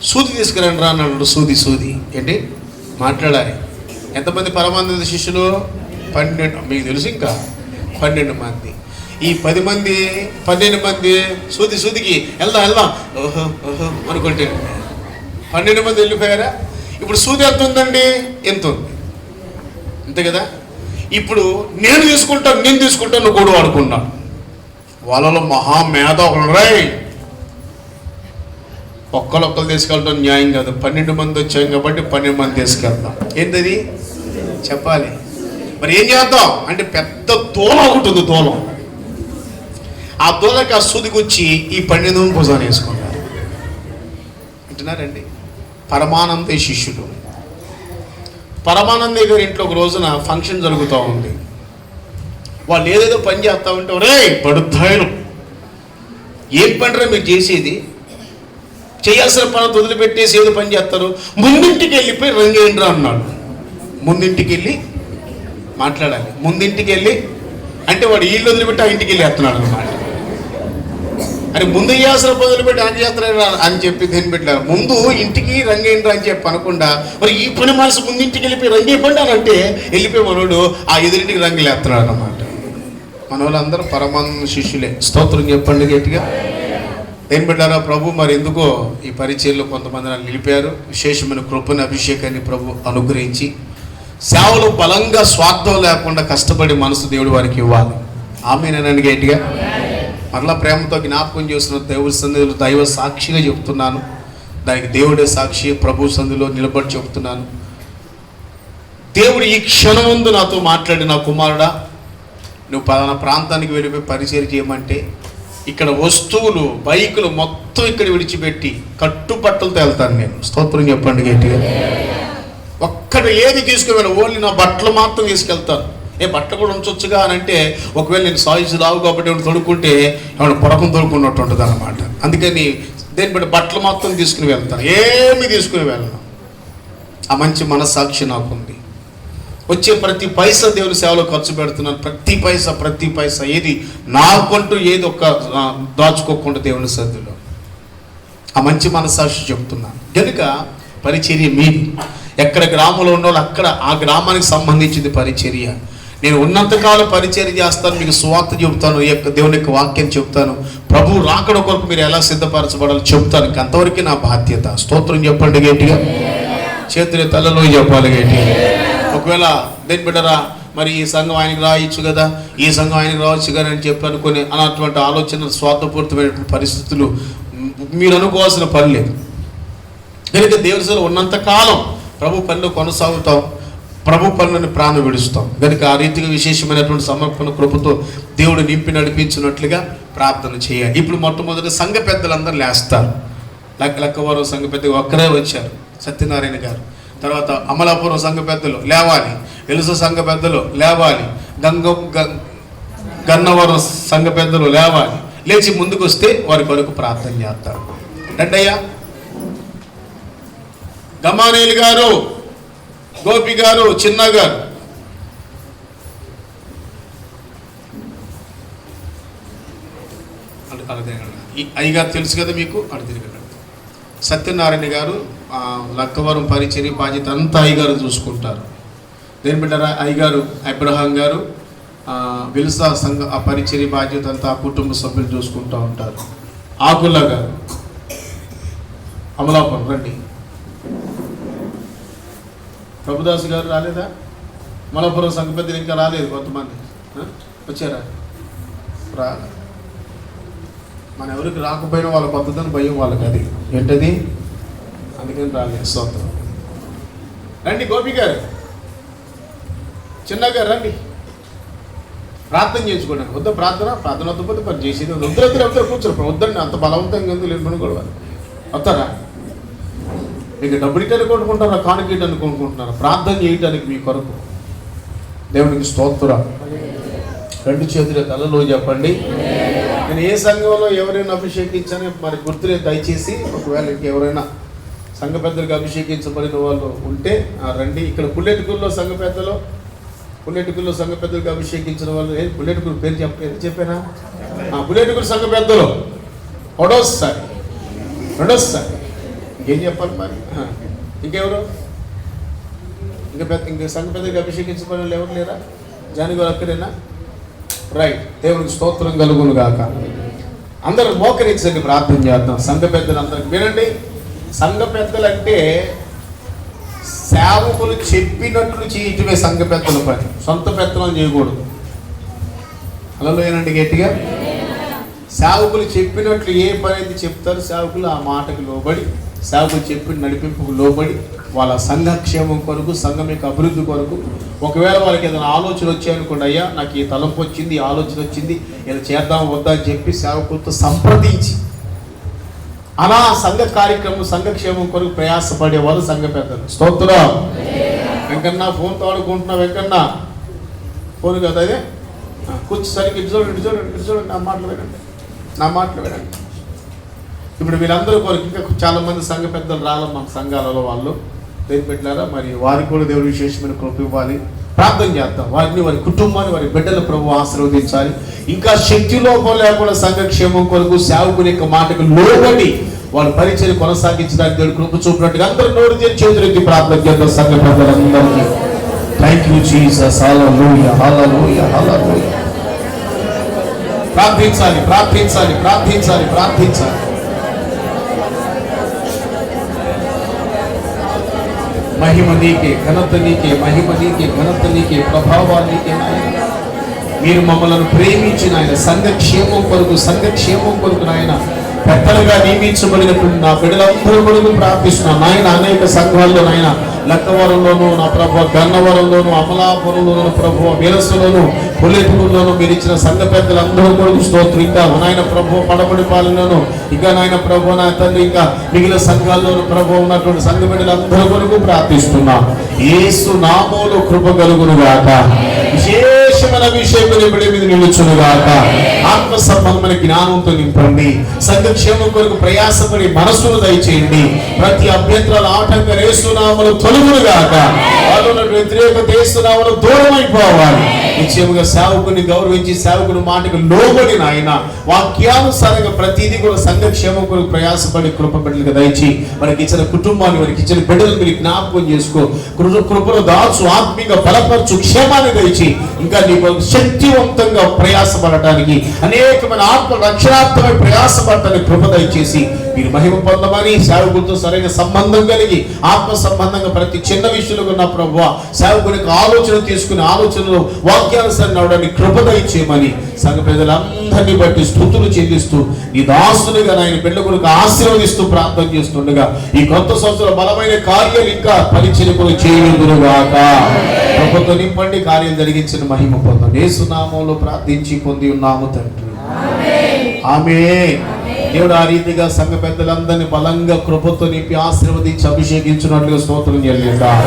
సూది తీసుకురండి రా అన్నాడు. సూది ఏంటి మాట్లాడాలి. ఎంతమంది పరమానంద శిష్యులు? 12. మీకు తెలుసు, ఇంకా 12 మంది. ఈ 10 మంది 12 మంది సూదికి వెళ్దాం ఓహో అనుకుంటే 12 మంది వెళ్ళిపోయారా? ఇప్పుడు సూది ఎంత ఉందండి? ఎంత ఉంది? అంతే కదా. ఇప్పుడు నేను తీసుకుంటాను కూడా వాడుకున్నాను. వాళ్ళలో మహామేధావులు రై ఒక్కరు తీసుకెళ్ళడం న్యాయం కాదు. 12 మంది వచ్చాం కాబట్టి 12 మంది తీసుకెళ్తాం. ఏంటది చెప్పాలి. మరి ఏం చేద్దాం అంటే, పెద్ద దూలం ఉంటుంది. దూలం, ఆ దూలకి ఆ సూదికి వచ్చి ఈ 12 మంది భుజాన్ని వేసుకున్నారు. అంటున్నారండి. పరమానంద శిష్యులు. పరమానందయ్య గారి ఇంట్లో ఒక రోజున ఫంక్షన్ జరుగుతూ ఉంది. వాళ్ళు ఏదేదో పని చేస్తూ ఉంటే, రే పడుద్దాయలు ఏం పనిరా మీరు చేసేది? చేయాల్సిన పని వదిలిపెట్టేసి ఏదో పని చేస్తారు. ముందింటికి వెళ్ళిపోయి రంగేంద్ర అన్నాడు. ముందింటికి వెళ్ళి మాట్లాడాలి. ముందింటికి వెళ్ళి అంటే వాడు ఇల్లు వదిలిపెట్టి ఆ ఇంటికి వెళ్ళి వేస్తున్నాడు అన్నమాట. అని ముందు యాసన మొదలుపెట్టి అంత్యయాత్ర అని చెప్పి దేని పెట్టారు. ముందు ఇంటికి రంగేంద్ర అని చెప్పి అనకుండా మరి ఈ పని మనసు ముందు ఇంటికి వెళ్ళిపోయి రంగేపండి అని అంటే వెళ్ళిపోయి మనోడు ఆ ఎదురింటికి రంగులేస్తున్నాడు అన్నమాట. మన వాళ్ళందరూ పరమానంద శిష్యులే. స్తోత్రం చెప్పండి గట్టిగా. దేని పెట్టారా ప్రభు మరి ఎందుకో ఈ పరిచయంలో కొంతమంది నన్ను నిలిపారు. విశేషమైన కృపని అభిషేకాన్ని ప్రభు అనుగ్రహించి సేవలు బలంగా స్వార్థం లేకుండా కష్టపడి మనసు దేవుడు వారికి ఇవ్వాలి. ఆమేనని గట్టిగా మరలా ప్రేమతో జ్ఞాపకం చేస్తున్న దేవుడి సన్నిధిలో దైవ సాక్షిగా చెప్తున్నాను. దానికి దేవుడే సాక్షి. ప్రభు సన్నిధిలో నిలబడి చెప్తున్నాను. దేవుడు ఈ క్షణముందు నాతో మాట్లాడి, నా కుమారుడా నువ్వు పలానా ప్రాంతానికి వెళ్ళిపోయి పరిచయం చేయమంటే ఇక్కడ వస్తువులు బైకులు మొత్తం ఇక్కడ విడిచిపెట్టి కట్టుబట్టలతో వెళ్తాను నేను. స్తోత్రం చెప్పండి గట్టిగా. ఒక్కటి ఏది తీసుకుని ఓన్లీ నా బట్టలు మాత్రం తీసుకెళ్తాను. బట్టలు కూడా ఉంచొచ్చుగా అని అంటే ఒకవేళ నేను సాయిస్ రావు కాబట్టి ఏమైనా తొడుక్కుంటే ఏమైనా పొడకం తొడుక్కున్నట్టు ఉంటుంది అన్నమాట. అందుకని దేని బట్టి బట్టలు మాత్రం తీసుకుని వెళ్తాను, ఏమి తీసుకుని వెళ్ళను. ఆ మంచి మనస్సాక్షి నాకుంది. వచ్చే ప్రతి పైసా దేవుని సేవలో ఖర్చు పెడుతున్నాను. ప్రతి పైసా ఏది నాకంటూ ఏది ఒక్క దాచుకోకుండా దేవుని సన్నిధిలో ఆ మంచి మనస్సాక్షి చెప్తున్నాను. కనుక పరిచర్య మీది. ఎక్కడ గ్రామంలో ఉన్నవాళ్ళు అక్కడ ఆ గ్రామానికి సంబంధించింది పరిచర్య. నేను ఉన్నంతకాలం పరిచర్య చేస్తాను, మీకు సువార్త చెబుతాను, ఈ యొక్క దేవుని యొక్క వాక్యం చెప్తాను, ప్రభు రాకడ కొరకు మీరు ఎలా సిద్ధపరచబడాలో చెప్తాను. అంతవరకు నా బాధ్యత. స్తోత్రం చెప్పండి గట్టిగా. చేతులు తలలో చెప్పాలి గట్టిగా. ఒకవేళ దేని బిడ్డరా మరి ఈ సంఘం ఆయనకి రాయొచ్చు కదా, ఈ సంఘం ఆయనకి రావచ్చు కదా అని చెప్పి అనుకుని అన్నటువంటి ఆలోచన స్వార్థపూరితమైన పరిస్థితులు మీరు అనుకోవాల్సిన పని లేదు. కనుక దేవుని సేవలో ఉన్నంతకాలం ప్రభు పనిలో కొనసాగుతాం, ప్రభు పనులను ప్రాణం విడుస్తాం. కనుక ఆ రీతిగా విశేషమైనటువంటి సమర్పణ కృపతో దేవుడు నింపి నడిపించినట్లుగా ప్రార్థన చేయాలి. ఇప్పుడు మొట్టమొదటి సంఘ పెద్దలందరూ లేస్తారు. లక్కవరం సంఘ పెద్ద ఒక్కరే వచ్చారు, సత్యనారాయణ గారు. తర్వాత అమలాపురం సంఘ పెద్దలు లేవాలి, ఎలుస సంఘ పెద్దలు లేవాలి, గన్నవరం సంఘ పెద్దలు లేవాలి. లేచి ముందుకు వస్తే వారి కొరకు ప్రార్థన చేస్తారు. రండయ్యా. గమానేలు గారు, గోపి గారు, చిన్న గారు, ఈ అయ్యగారు తెలుసు కదా మీకు, అటు తిరగండి. సత్యనారాయణ గారు లక్కవరం పరిచర్య బాధ్యత అంతా అయ్యగారు చూసుకుంటారు. దేని బిడ్డరా అయ్యగారు అబ్రహాం గారు విల్సా సంఘ ఆ పరిచర్య బాధ్యత అంతా ఆ కుటుంబ సభ్యులు చూసుకుంటూ ఉంటారు. ఆకుల్లా గారు అమలాపురం రండి. ప్రభుదాస్ గారు రాలేదా? మలపురం సంఘ పెద్దలు ఇంకా రాలేదు, కొంతమంది వచ్చారా? రా. మన ఎవరికి రాకపోయినా వాళ్ళ పద్ధతిని భయం వాళ్ళకి, అది ఏంటది, అందుకని రాలేదు. స్తోత్రం. రండి గోపి గారు, చిన్న గారు రండి, ప్రార్థన చేసుకోండి. వద్ద ప్రార్థన వద్దపోతే పని చేసేది వద్దరు కూర్చోరు. వద్దండి, అంత బలవంతంగా ఎందుకు లేని కూడా వస్తారా? మీకు డబ్బులు ఇటానికి కొనుక్కుంటారా, కానుకీయటానికి కొనుక్కుంటున్నారా? ప్రార్థన చేయటానికి మీ కొరకు. దేవునికి స్తోత్రం. రెండు చేతుల తలలో చెప్పండి. నేను ఏ సంఘంలో ఎవరైనా అభిషేకించని మరి గుర్తులే దయచేసి. ఒకవేళ ఇంకెవరైనా సంఘ పెద్దలకు అభిషేకించబడిన వాళ్ళు ఉంటే రండి. ఇక్కడ పుల్లెటికూరులో సంఘ పెద్దలకు అభిషేకించిన వాళ్ళు పుల్లెటికూరు పేరు చెప్పానా? పుల్లెటికూరు సంఘ పెద్దలు రెండోసారి ఇంకేం చెప్పాలి మరి? ఇంకెవరు ఇంకా సంఘ పెద్దలకు అభిషేకించబడిన వాళ్ళు ఎవరు లేరా? జాని గారు అక్కడేనా? రైట్. దేవునికి స్తోత్రం కలుగును గాక. అందరూ మోకరించండి, ప్రార్థన చేద్దాం. సంఘ పెద్దలు అందరికి వినండి. సంఘ పెద్దలు అంటే సేవకులు చెప్పినట్లు చేయటమే సంఘ పెద్దల పని. సొంత పెత్తనం చేయకూడదు. హల్లెలూయా గట్టిగా. సేవకులు చెప్పినట్లు ఏ పని అయితే చెప్తారు, సేవకులు ఆ మాటకు లోబడి, సేవకులు చెప్పిన నడిపింపుకు లోబడి, వాళ్ళ సంఘక్షేమం కొరకు, సంఘం యొక్క అభివృద్ధి కొరకు. ఒకవేళ వాళ్ళకి ఏదైనా ఆలోచన వచ్చాయనుకోండి, అయ్యా నాకు ఈ తలంపు వచ్చింది, ఈ ఆలోచన వచ్చింది, ఇలా చేద్దాం వద్దా అని చెప్పి సేవకులతో సంప్రదించి అలా సంఘ కార్యక్రమం, సంఘక్షేమం కొరకు ప్రయాసపడేవాళ్ళు సంఘ పెద్దలు. స్తోత్రం. వెంకన్న ఫోన్ ఆడుకుంటున్నా, వెంకన్న ఫోన్ కదా అదే, కూర్చో సరిగ్గా ఇటు చూడండి, నా మాటలు వినండి. ఇప్పుడు వీళ్ళందరూ కొరకు ఇంకా చాలామంది సంఘ పెద్దలు రావాలి మన సంఘాలలో. వాళ్ళు దేని పెట్టారా మరి వారికి కూడా దేవుడు విశేషమైన కృప ఇవ్వాలి. ప్రార్థన చేద్దాం. వారిని, వారి కుటుంబాన్ని, వారి బిడ్డల ప్రభు ఆశీర్వదించాలి. ఇంకా శక్తి లోపం లేకుండా సంఘక్షేమం కొరకు సేవకుని యొక్క మాటకు లోబడి వాళ్ళ పరిచయం కొనసాగించడానికి దేవుడు కృప చూపినట్టుగా అందరూ నోరు తెరిచి చేతులెత్తి ప్రార్థన చేద్దాం. సంఘ ప్రజలందరికీ thank you Jesus. Hallelujah, hallelujah, హల్లెలూయా. ప్రార్థించాలి, ప్రార్థించాలి, ప్రార్థించాలి, ప్రార్థించాలి. మహిమ నీకే, ఘనత నీకే, మహిమ నీకే, ఘనత నీకే, ప్రభావాలు నీకే నాయన. మీరు మమ్మల్ని ప్రేమించిన ఆయన సంఘక్షేమం కొరకు నాయన పెద్దలుగా నియమించబడినటువంటి నా బిడ్డలందరూ కొరకు ప్రార్థిస్తున్నాను నాయన. అనేక సంఘాల్లో నాయన లక్కవరంలోను, నా ప్రభు గన్నవరంలోను, అమలాపురంలోను, ప్రభు వీరస్సులోను, పుల్లెటూరులోను మీరు ఇచ్చిన సంఘ పెద్దలందరూ కొరకు స్తోత్రం. ఇంకా నాయన ప్రభు పడబడి పాలనలోను, ఇంకా నాయన ప్రభు నా తండ్రి ఇంకా మిగిలిన సంఘాల్లోను ప్రభు ఉన్నటువంటి సంఘ బిడ్డలందరూ కొరకు ప్రార్థిస్తున్నా. యేసు నామములో కృప కలుగును గాక. విశేషమైన విషయములు బిడ్డ మీద నిలుచును గాక. ఆత్మ సంబంధమైన జ్ఞానంతో నింపండి. సంఘక్షేమం కొరకు ప్రయాసపడి మనస్సును దయచేయండి. ప్రతి అభ్యంతరాల ఆటంకం యేసు నామములో తొలగును గాక. వాళ్ళ వ్యతిరేకత యేసు నామములో దూరం అయిపోవాలి. నిశ్చయముగా సేవకుని గౌరవించి సేవకుని మాటకు లోబడి నాయన వాక్యానుసారంగా ప్రతిదీ కూడా సంఘక్షేమం కొరకు ప్రయాసపడి కృప బిడ్డలుగా దయచి వారికి ఇచ్చిన కుటుంబాన్ని, వారికి ఇచ్చిన బిడ్డలు మీరు జ్ఞాపకం చేసుకో. కృపను దాచు, ఆత్మీయ బలపరచు, క్షేమాన్ని దయచి ఇంకా నీకు శక్తివంతంగా ప్రయాసపడటానికి, అనేకమైన ఆత్మ రక్షణార్థమై ప్రయాసపడటానికి కృప దయచేసి మీరు మహిమ పొందమని, సేవకులతో సరైన సంబంధం కలిగి ఆత్మ సంబంధంగా ప్రతి చిన్న విషయంలో ఉన్న ప్రభువా సేవకునికి ఆలోచన తీసుకుని ఆలోచనలో వాక్యానుసారం అవడానికి కృప దయచేయమని సంఘ ప్రజలందరినీ బట్టి స్తుతులు చెల్లిస్తూ నీ దాసునిగా నాయన బిడ్డ కొరకు ఆశీర్వదిస్తూ ప్రార్థన చేస్తుండగా ఈ కొత్త సంవత్సరం బలమైన కార్యాలు ఇంకా పరిచయకులు చేయుదురుగాక. ప్రభుత్వ నింపండి, కార్యం జరిగించిన మహిమ పొందండి. యేసు నామములో ప్రార్థించి పొంది ఉన్నాము తండ్రి, ఆమేన్. దేవుడు ఆ రీతిగా సంఘ పెద్దలందరినీ బలంగా కృపతో నింపి ఆశీర్వదించి అభిషేకించినట్లుగా స్తోత్రం చెల్లిద్దాం.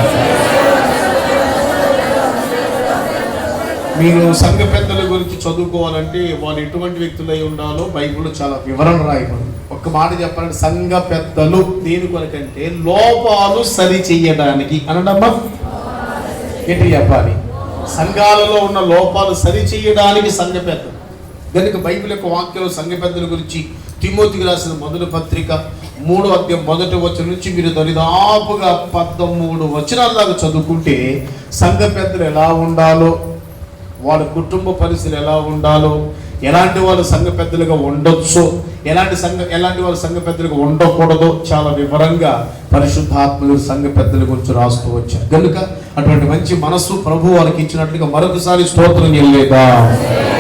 మీరు సంఘ పెద్దల గురించి చదువుకోవాలంటే వాళ్ళు ఎటువంటి వ్యక్తులై ఉండాలో బైబిల్లో చాలా వివరణ రాయబడింది. ఒక్క మాట చెప్పాలంటే సంఘ పెద్దలు దేని కొరకంటే లోపాలు సరి చెయ్యడానికి అనడమ్మా. ఏంటి చెప్పాలి? సంఘాలలో ఉన్న లోపాలు సరి చెయ్యడానికి సంఘ పెద్దలు. కనుక బైబిల్ యొక్క వాక్యంలో సంఘ పెద్దల గురించి తిమోతికి రాసిన మొదటి పత్రిక 3వ అధ్యాయం 1వ వచనం నుంచి మీరు దరిదాపుగా 13 వచనాల దాకా చదువుకుంటే సంఘ పెద్దలు ఎలా ఉండాలో, వాళ్ళ కుటుంబ పరిస్థితులు ఎలా ఉండాలో, ఎలాంటి వాళ్ళు సంఘ పెద్దలుగా ఉండొచ్చో, ఎలాంటి వాళ్ళు సంఘ పెద్దలుగా ఉండకూడదో చాలా వివరంగా పరిశుద్ధాత్మలు సంఘ పెద్దల గురించి రాస్తూ వచ్చారు. కనుక అటువంటి మంచి మనస్సు ప్రభు వారికి ఇచ్చినట్లుగా మరొకసారి స్తోత్రం చెల్లేదా.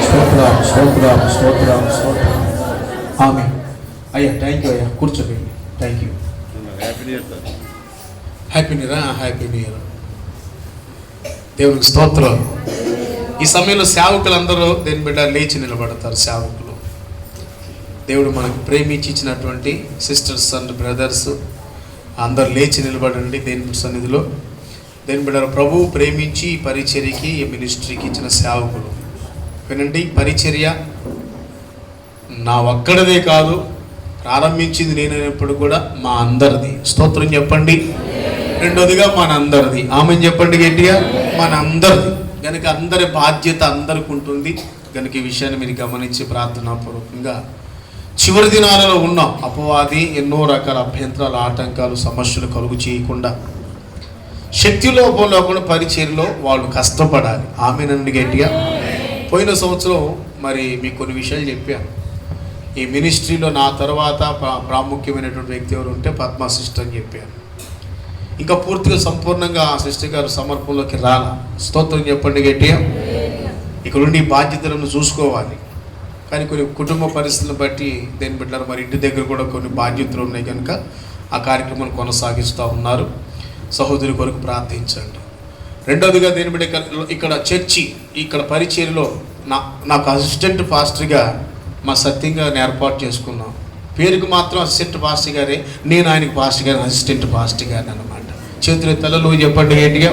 స్తోత్రం, స్తోత్రం, స్తోత్రం, స్తోత్రం. ఆమె అయ్యా థ్యాంక్ యూ అయ్యా, కూర్చోండి. Thank you. Happy new year. Happy new year. దేవునికి స్తోత్రం. ఈ సమయంలో సేవకులందరూ దేని బిడ్డ లేచి నిలబడతారు. సేవకులు దేవుడు మనకు ప్రేమించి ఇచ్చినటువంటి సిస్టర్స్ అండ్ బ్రదర్స్ అందరు లేచి నిలబడండి దేని సన్నిధిలో. దేని బిడ్డ ప్రభు ప్రేమించి ఈ పరిచర్యకి, ఈ మినిస్ట్రీకి ఇచ్చిన సేవకులు వినండి. పరిచర్య నా ఒక్కడిదే కాదు, ప్రారంభించింది నేనైనప్పుడు కూడా మా అందరిది. స్తోత్రం చెప్పండి. రెండోదిగా మన అందరిది. ఆమెను చెప్పండి గట్టిగా, మన అందరిది. కనుక అందరి బాధ్యత అందరికి ఉంటుంది. కనుక ఈ విషయాన్ని మీరు గమనించి ప్రార్థనాపూర్వకంగా చివరి దినాలలో ఉన్నాం. అపవాది ఎన్నో రకాల అభ్యంతరాలు, ఆటంకాలు, సమస్యలు కలుగు చేయకుండా శక్తి లోపం లేకుండా పరిచర్యలో వాళ్ళు కష్టపడాలి. ఆమెనండి గట్టిగా. పోయిన సంవత్సరం మరి మీకు కొన్ని విషయాలు చెప్పాను. ఈ మినిస్ట్రీలో నా తర్వాత ప్రాముఖ్యమైనటువంటి వ్యక్తి ఎవరు ఉంటే పద్మా సిస్టర్ అని చెప్పాను. ఇంకా పూర్తిగా సంపూర్ణంగా ఆ సిస్టర్ గారు సమర్పణలోకి రాలా. స్తోత్రం చెప్పండి గట్టిగా. ఇక్కడ ఉండి బాధ్యతలను చూసుకోవాలి. కానీ కొన్ని కుటుంబ పరిస్థితులను బట్టి దేని బిడ్డలు మరి ఇంటి దగ్గర కూడా కొన్ని బాధ్యతలు ఉన్నాయి కనుక ఆ కార్యక్రమాన్ని కొనసాగిస్తూ ఉన్నారు. సహోదరి కొరకు ప్రార్థించండి. రెండవదిగా దేని బిడ్డ ఇక్కడ చర్చి, ఇక్కడ పరిచర్యలో నాకు అసిస్టెంట్ పాస్టర్గా మా సత్యం గారిని ఏర్పాటు చేసుకున్నాం. పేరుకు మాత్రం అసిస్టెంట్ పాస్టర్ గారే, నేను ఆయనకి పాస్టర్ గారిని అసిస్టెంట్ పాస్టర్ గారిని అనమాట. చేతులు తలలో చెప్పండి ఏంటిగా.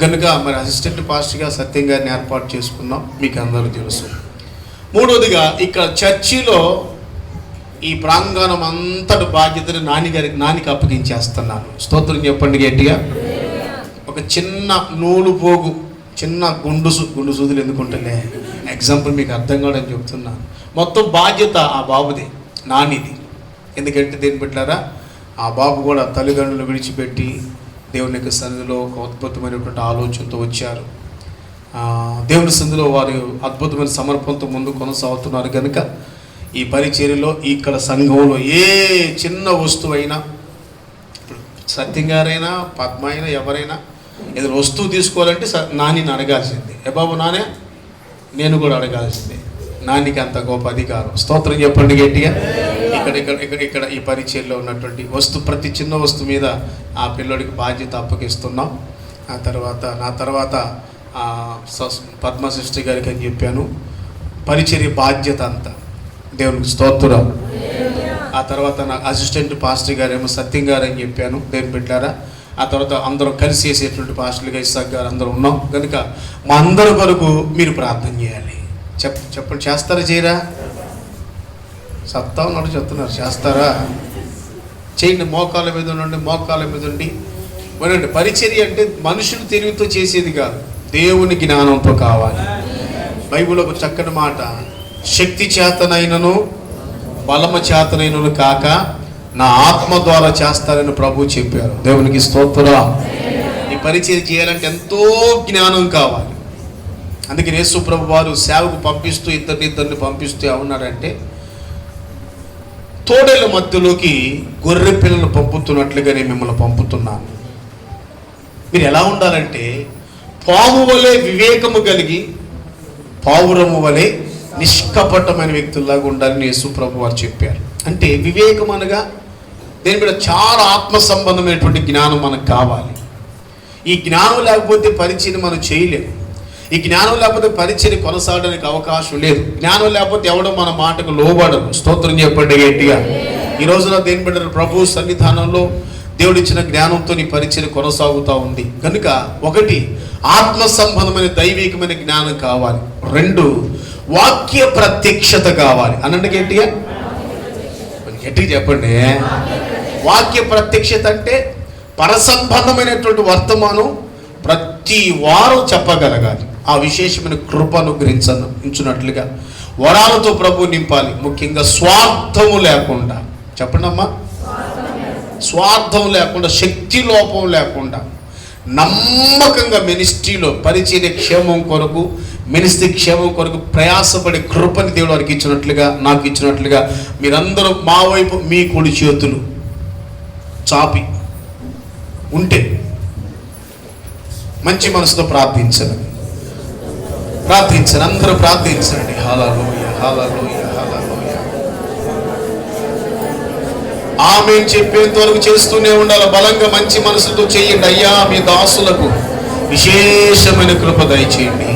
కనుక మరి అసిస్టెంట్ పాస్టర్గా సత్యం గారిని ఏర్పాటు చేసుకున్నాం, మీకు అందరూ తెలుసు. మూడవదిగా ఇక్కడ చర్చిలో ఈ ప్రాంగణం అంతటి బాధ్యతను నానికి అప్పగించేస్తున్నాను. స్తోత్రం చెప్పండి గట్టిగా. ఒక చిన్న నూలు పోగు, చిన్న గుండు సూదులు ఎందుకుంటలే, ఎగ్జాంపుల్ మీకు అర్థం కావడం చెప్తున్నాను. మొత్తం బాధ్యత ఆ బాబుది, నానిది. ఎందుకంటే దేని పెట్టారా, ఆ బాబు కూడా తల్లిదండ్రులు విడిచిపెట్టి దేవుని యొక్క సన్నిధిలో ఒక అద్భుతమైనటువంటి ఆలోచనతో వచ్చారు. దేవుని సన్నిధిలో వారు అద్భుతమైన సమర్పణతో ముందు కొనసాగుతున్నారు. కనుక ఈ పరిచర్యలో ఇక్కడ సంఘంలో ఏ చిన్న వస్తువైనా, సత్యం గారైనా పద్మ అయినా ఎవరైనా ఏదైనా వస్తువు తీసుకోవాలంటే నానిని అడగాల్సిందే. ఏ బాబు నానే, నేను కూడా అడగాల్సిందే. నానికి అంత గొప్ప అధికారం. స్తోత్రం చెప్పండి గట్టిగా. ఇక్కడ ఈ పరిచర్యలో ఉన్నటువంటి ప్రతి చిన్న వస్తువు మీద ఆ పిల్లోడికి బాధ్యత అప్పగిస్తున్నాం. నా తర్వాత పద్మ సిస్టర్ గారికి అని చెప్పాను, పరిచర్య బాధ్యత అంతా దేవునికి స్తోత్రం. ఆ తర్వాత నాకు అసిస్టెంట్ పాస్టర్ గారేమో సత్యం గారు అని చెప్పాను, దేవుని పెట్టారా. ఆ తర్వాత అందరం కలిసి చేసేటువంటి పాస్టర్లుగా ఇస్సాక్ గారు అందరూ ఉన్నాం. కనుక మా అందరి కొరకు మీరు ప్రార్థన చేయాలి. చెప్పండి, చేస్తారా చేయరా? సత్తా ఉన్నట్టు చెప్తున్నారు, చేస్తారా? చేయండి. మోకాళ్ళ మీద ఉండి వినండి. పరిచర్య అంటే మనుషులు తెలివితో చేసేది కాదు, దేవుని జ్ఞానంతో కావాలి. బైబిల్లో ఒక చక్కని మాట, శక్తి చేతనైనను బలమ చేతనైనను కాక నా ఆత్మ ద్వారా చేస్తారని ప్రభు చెప్పారు. దేవునికి స్తోత్రం. ఈ పరిచర్య చేయాలంటే ఎంతో జ్ఞానం కావాలి. అందుకని యేసు ప్రభు వారు సేవకు పంపిస్తూ ఇద్దరిని పంపిస్తూ ఏమన్నారంటే, తోడేళ్ళ మధ్యలోకి గొర్రె పిల్లలు పంపుతున్నట్లుగా నేను మిమ్మల్ని పంపుతున్నాను. మీరు ఎలా ఉండాలంటే పాము వలె వివేకము కలిగి, పావురము వలె నిష్కపటమైన వ్యక్తుల్లాగా ఉండాలని యేసు ప్రభు వారు చెప్పారు. అంటే వివేకం అనగా దేని మీద చాలా ఆత్మ సంబంధమైనటువంటి జ్ఞానం మనకు కావాలి. ఈ జ్ఞానం లేకపోతే పరిచయం మనం చేయలేము. ఈ జ్ఞానం లేకపోతే పరిచయం కొనసాగడానికి అవకాశం లేదు. జ్ఞానం లేకపోతే ఎవడో మన మాటకు లోబడరు. స్తోత్రం చెప్పండి గట్టిగా. ఈ రోజున దేని బిడ్డలు ప్రభు సన్నిధానంలో దేవుడిచ్చిన జ్ఞానంతో నీ పరిచయం కొనసాగుతూ ఉంది. కనుక ఒకటి, ఆత్మ సంబంధమైన దైవికమైన జ్ఞానం కావాలి. రెండు, వాక్య ప్రత్యక్షత కావాలి. అనండి గట్టిగా చెప్పండి. వాక్య ప్రత్యక్షత అంటే పరసంబంధమైనటువంటి వర్తమానం ప్రతి వారం చెప్పగలగాలి. ఆ విశేషమైన కృప అనుగ్రహించున్నట్లుగా వరాలతో ప్రభు నింపాలి. ముఖ్యంగా స్వార్థము లేకుండా, చెప్పండి అమ్మా, స్వార్థం లేకుండా, శక్తి లోపం లేకుండా నమ్మకంగా మినిస్ట్రీలో పరిచర్య క్షేమం కొరకు, మినిస్ట్రీ క్షేమం కొరకు ప్రయాసపడే కృపని దేవుడు వారికి ఇచ్చినట్లుగా, నాకు ఇచ్చినట్లుగా మీరందరూ మా వైపు మీ కుడి చేతులు చాపి ఉంటే మంచి మనసుతో ప్రార్థించండి. అందరూ ప్రార్థించండి. హల్లెలూయా, హల్లెలూయా, హల్లెలూయా. ఆమేన్ చెప్పేంత వరకు చేస్తూనే ఉండాలి. బలంగా మంచి మనసుతో చేయండి. అయ్యా, మీ దాసులకు విశేషమైన కృప దయచేయండి.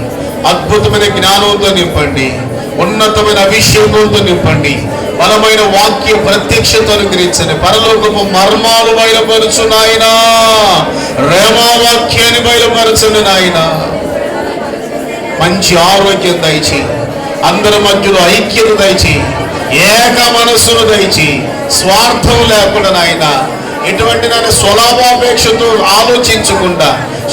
అద్భుతమైన జ్ఞానంతో నింపండి. ఉన్నతమైన అభిషేకంతో నింపండి. బలమైన వాక్య ప్రత్యక్షత అనుగ్రహించండి. పరలోకపు మర్మాలు బయలుపరచు నాయనా. రేమా వాక్యాన్ని బయలుపరచండి నాయనా. మంచి ఆరోగ్యం దయచేయి. అందరి మధ్యలో ఐక్యత దయచేయి. ఏక మనస్సును దయచేయి. స్వార్థం లేకుండా నాయన, ఎటువంటి నాయన స్వలాభాపేక్షతో ఆలోచించకుండా,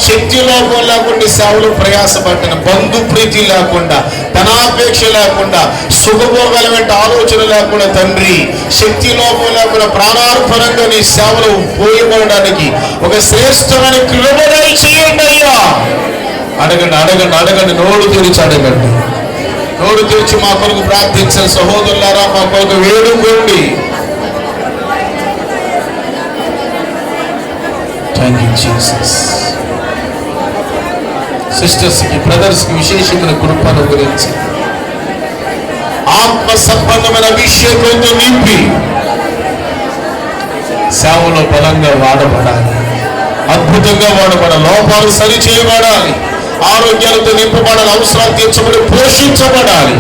శక్తి లోపం లేకుండా సేవలు ప్రయాసపడిన, బంధు ప్రీతి లేకుండా, ధనాపేక్ష లేకుండా, సుఖభోగాల వెంట ఆలోచన లేకుండా తండ్రి, శక్తి లోపం లేకుండా ప్రాణార్పణంగా నీ సేవలు పోయబడడానికి ఒక శ్రేష్టమైన కృప దయచేయండి అయ్యా. అడగండి. నోరు తెరిచి అడగండి. నోరు తెరిచి మా కొరకు ప్రార్థించిన సహోదరులారా, మా కొరకు వేడుకోండి. Thank you Jesus. సిస్టర్స్కి, బ్రదర్స్కి విశేషమైన కృపను గురించి ఆత్మ సంబంధమైన అభిషేకంతో నింపి సేవలో బలంగా వాడబడాలి. అద్భుతంగా వాడబడాలి. లోపాలు సరి చేయబడాలి. ఆరోగ్యాలతో నింపబడాలి. అవసరాలు తీర్చబడి పోషించబడాలి.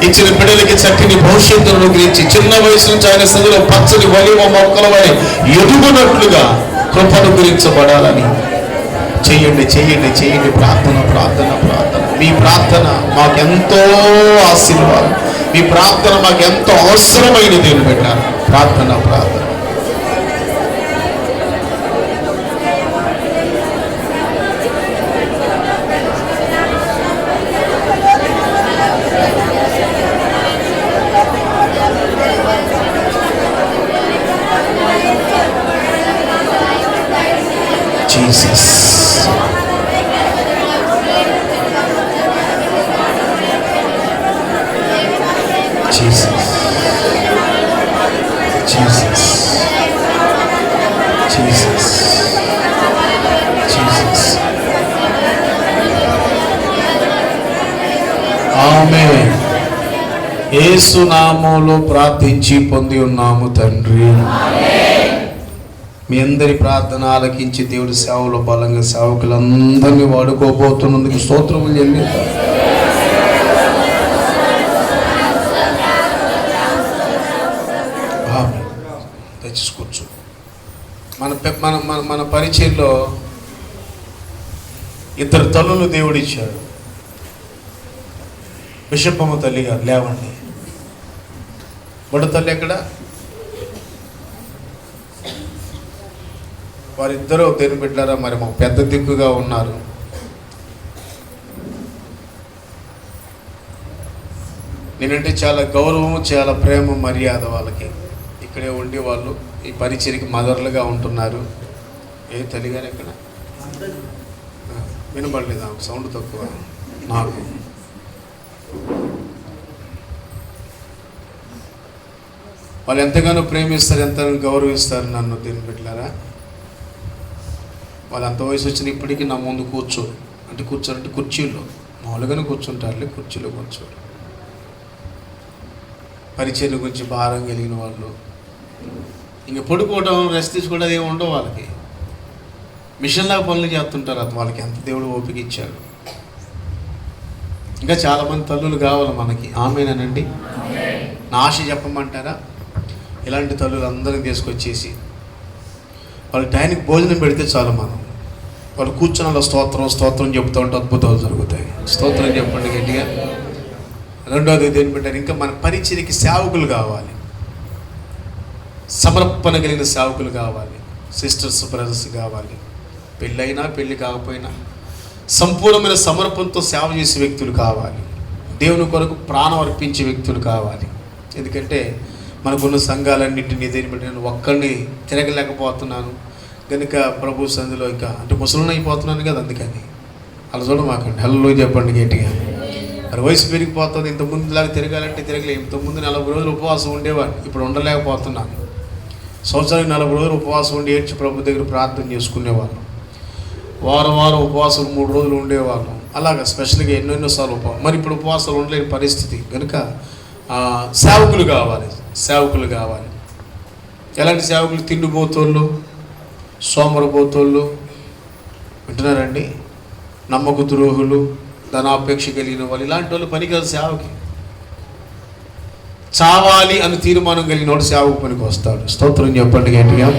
ఇచ్చిన బిడ్డలకి చక్కని భవిష్యత్తును గురించి చిన్న వయసు నుంచి ఆయన సదులో పచ్చని వలివ మొక్కల వలె ఎదుగునట్లుగా కృపను గురించబడాలని చేయండి. ప్రార్థన. మీ ప్రార్థన మాకెంతో ఆశీర్వాదం. మీ ప్రార్థన మాకెంతో అవసరమైన దేవుని పెట్టారు. ప్రార్థన. Jesus. Jesus. Jesus. Jesus. Jesus. Amen. యేసు నామములో ప్రార్థించి పొంది ఉన్నాము తండ్రి. మీ అందరి ప్రార్థన ఆలకించి దేవుడి సేవలో బలంగా సేవకులందరినీ వాడుకోబోతున్నందుకు స్తోత్రములు చెల్లిద్దాం. తెచ్చుకోవచ్చు. మన పరిచయంలో ఇద్దరు తల్లులు దేవుడిచ్చాడు. బిషప్పమ్మ తల్లి గారు లేవండి. బుడ్డ తల్లి ఎక్కడ? వారిద్దరూ దేని బిడ్డారా మరి మాకు పెద్ద దిక్కుగా ఉన్నారు. నేనంటే చాలా గౌరవం, చాలా ప్రేమ, మర్యాద వాళ్ళకి. ఇక్కడే ఉండి వాళ్ళు ఈ పరిచయకి మదర్లుగా ఉంటున్నారు. ఏ తల్లిగారు ఎక్కడ? వినబడలేదు, సౌండ్ తక్కువ నాకు. వాళ్ళు ఎంతగానో ప్రేమిస్తారు, ఎంతగానో గౌరవిస్తారు నన్ను. దీన్ని పెట్టారా వాళ్ళు అంత వయసు వచ్చిన ఇప్పటికీ నా ముందు కూర్చోరంటే కుర్చీల్లో మామూలుగానే కూర్చుంటారులే, కుర్చీలో కూర్చోరు. పరిచయం గురించి భారం కలిగిన వాళ్ళు. ఇంక పడుకోవడం, రెస్ట్ తీసుకోవడం ఏమి ఉండవు వాళ్ళకి. మిషన్లాగా పనులు చేస్తుంటారు. అది వాళ్ళకి ఎంత దేవుడు ఓపిక ఇచ్చాడు. ఇంకా చాలామంది తల్లులు కావాలి మనకి. ఆమేనండి. నా ఆశ చెప్పమంటారా? ఇలాంటి తల్లులు అందరినీ తీసుకొచ్చేసి వాళ్ళు టైంకి భోజనం పెడితే చాలు. వాళ్ళు కూర్చొని అలా స్తోత్రం చెబుతూ ఉంటే అద్భుతాలు జరుగుతాయి. స్తోత్రం చెప్పండి గట్టిగా. రెండోది దేని పెట్టారు? ఇంకా మన పరిచర్యకి సేవకులు కావాలి, సమర్పణ కలిగిన సేవకులు కావాలి, సిస్టర్స్ బ్రదర్స్ కావాలి. పెళ్ళైనా పెళ్ళి కాకపోయినా సంపూర్ణమైన సమర్పణతో సేవ చేసే వ్యక్తులు కావాలి. దేవుని కొరకు ప్రాణం అర్పించే వ్యక్తులు కావాలి. ఎందుకంటే మనకున్న సంఘాలన్నింటినీ దేని బట్టి నేను ఒక్కడిని తిరగలేకపోతున్నాను కనుక ప్రభు సంధిలో ఇంకా అంటే ముసలిని అయిపోతున్నాను కదా, అందుకని అలా చూడమాకండి. హల్లో చెప్పండి గట్టిగా. మరి వయసు పెరిగిపోతుంది. ఇంతకుముందులాగా తిరగాలంటే తిరగలేము. ఇంతకుముందు 40 రోజులు ఉపవాసం ఉండేవాడిని, ఇప్పుడు ఉండలేకపోతున్నాను. సంవత్సరానికి 40 రోజులు ఉపవాసం ఉండి ఏడ్చి ప్రభు దగ్గర ప్రార్థన చేసుకునేవాళ్ళం. వారం ఉపవాసం 3 రోజులు ఉండేవాళ్ళం. అలాగా స్పెషల్గా ఎన్నోసార్లు ఉపవాసం. మరి ఇప్పుడు ఉపవాసాలు ఉండలేని పరిస్థితి కనుక సేవకులు కావాలి. ఎలాంటి సేవకులు? తిండిపోతోళ్ళు, సోమరపోతోళ్ళు, వింటున్నారండి, నమ్మక ద్రోహులు, ధనాపేక్ష కలిగిన వాళ్ళు. ఇలాంటి వాళ్ళు పని కాదు సేవకి. చావాలి అని తీర్మానం కలిగిన వాడు సేవకు పనికి వస్తాడు. స్తోత్రం చెప్పండి గట్టిగా.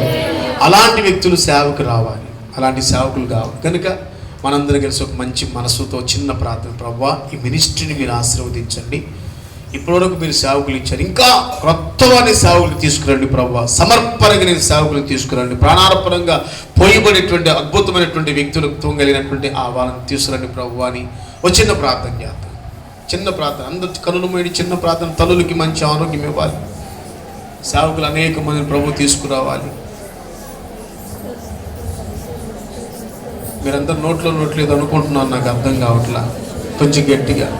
అలాంటి వ్యక్తులు సేవకు రావాలి, అలాంటి సేవకులు కావాలి. కనుక మనందరం కలిసి ఒక మంచి మనసుతో చిన్న ప్రార్థన. ప్రభువా, ఈ మినిస్ట్రీని మీరు ఆశీర్వదించండి. ఇప్పటివరకు మీరు సేవకులు ఇచ్చారు, ఇంకా క్రొత్తవాని సేవకులు తీసుకురండి ప్రభువా. సమర్పణగా నేను సేవకులు తీసుకురండి. ప్రాణార్పణంగా పోయబడేటువంటి అద్భుతమైనటువంటి వ్యక్తులతో కలిగినటువంటి ఆ వాళ్ళని తీసుకురండి ప్రభువా అని ఒక చిన్న ప్రార్థన చేద్దాం. చిన్న ప్రార్థన, అందరు కనులు మూడి చిన్న ప్రార్థన. తల్లులకి మంచి ఆరోగ్యం ఇవ్వాలి. సేవకులు అనేక మందిని ప్రభు తీసుకురావాలి. మీరందరూ నోట్లేదు అనుకుంటున్నాను, నాకు అర్థం కావట్లా. కొంచెం గట్టిగా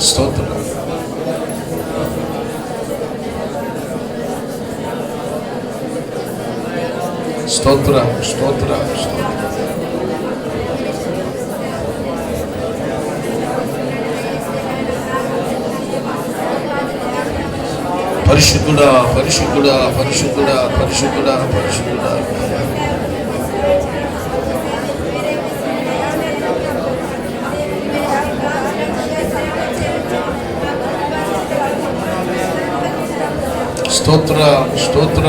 స్తోత్రం. స్తోత్రం. పరిశుద్ధుడా. స్తోత్ర.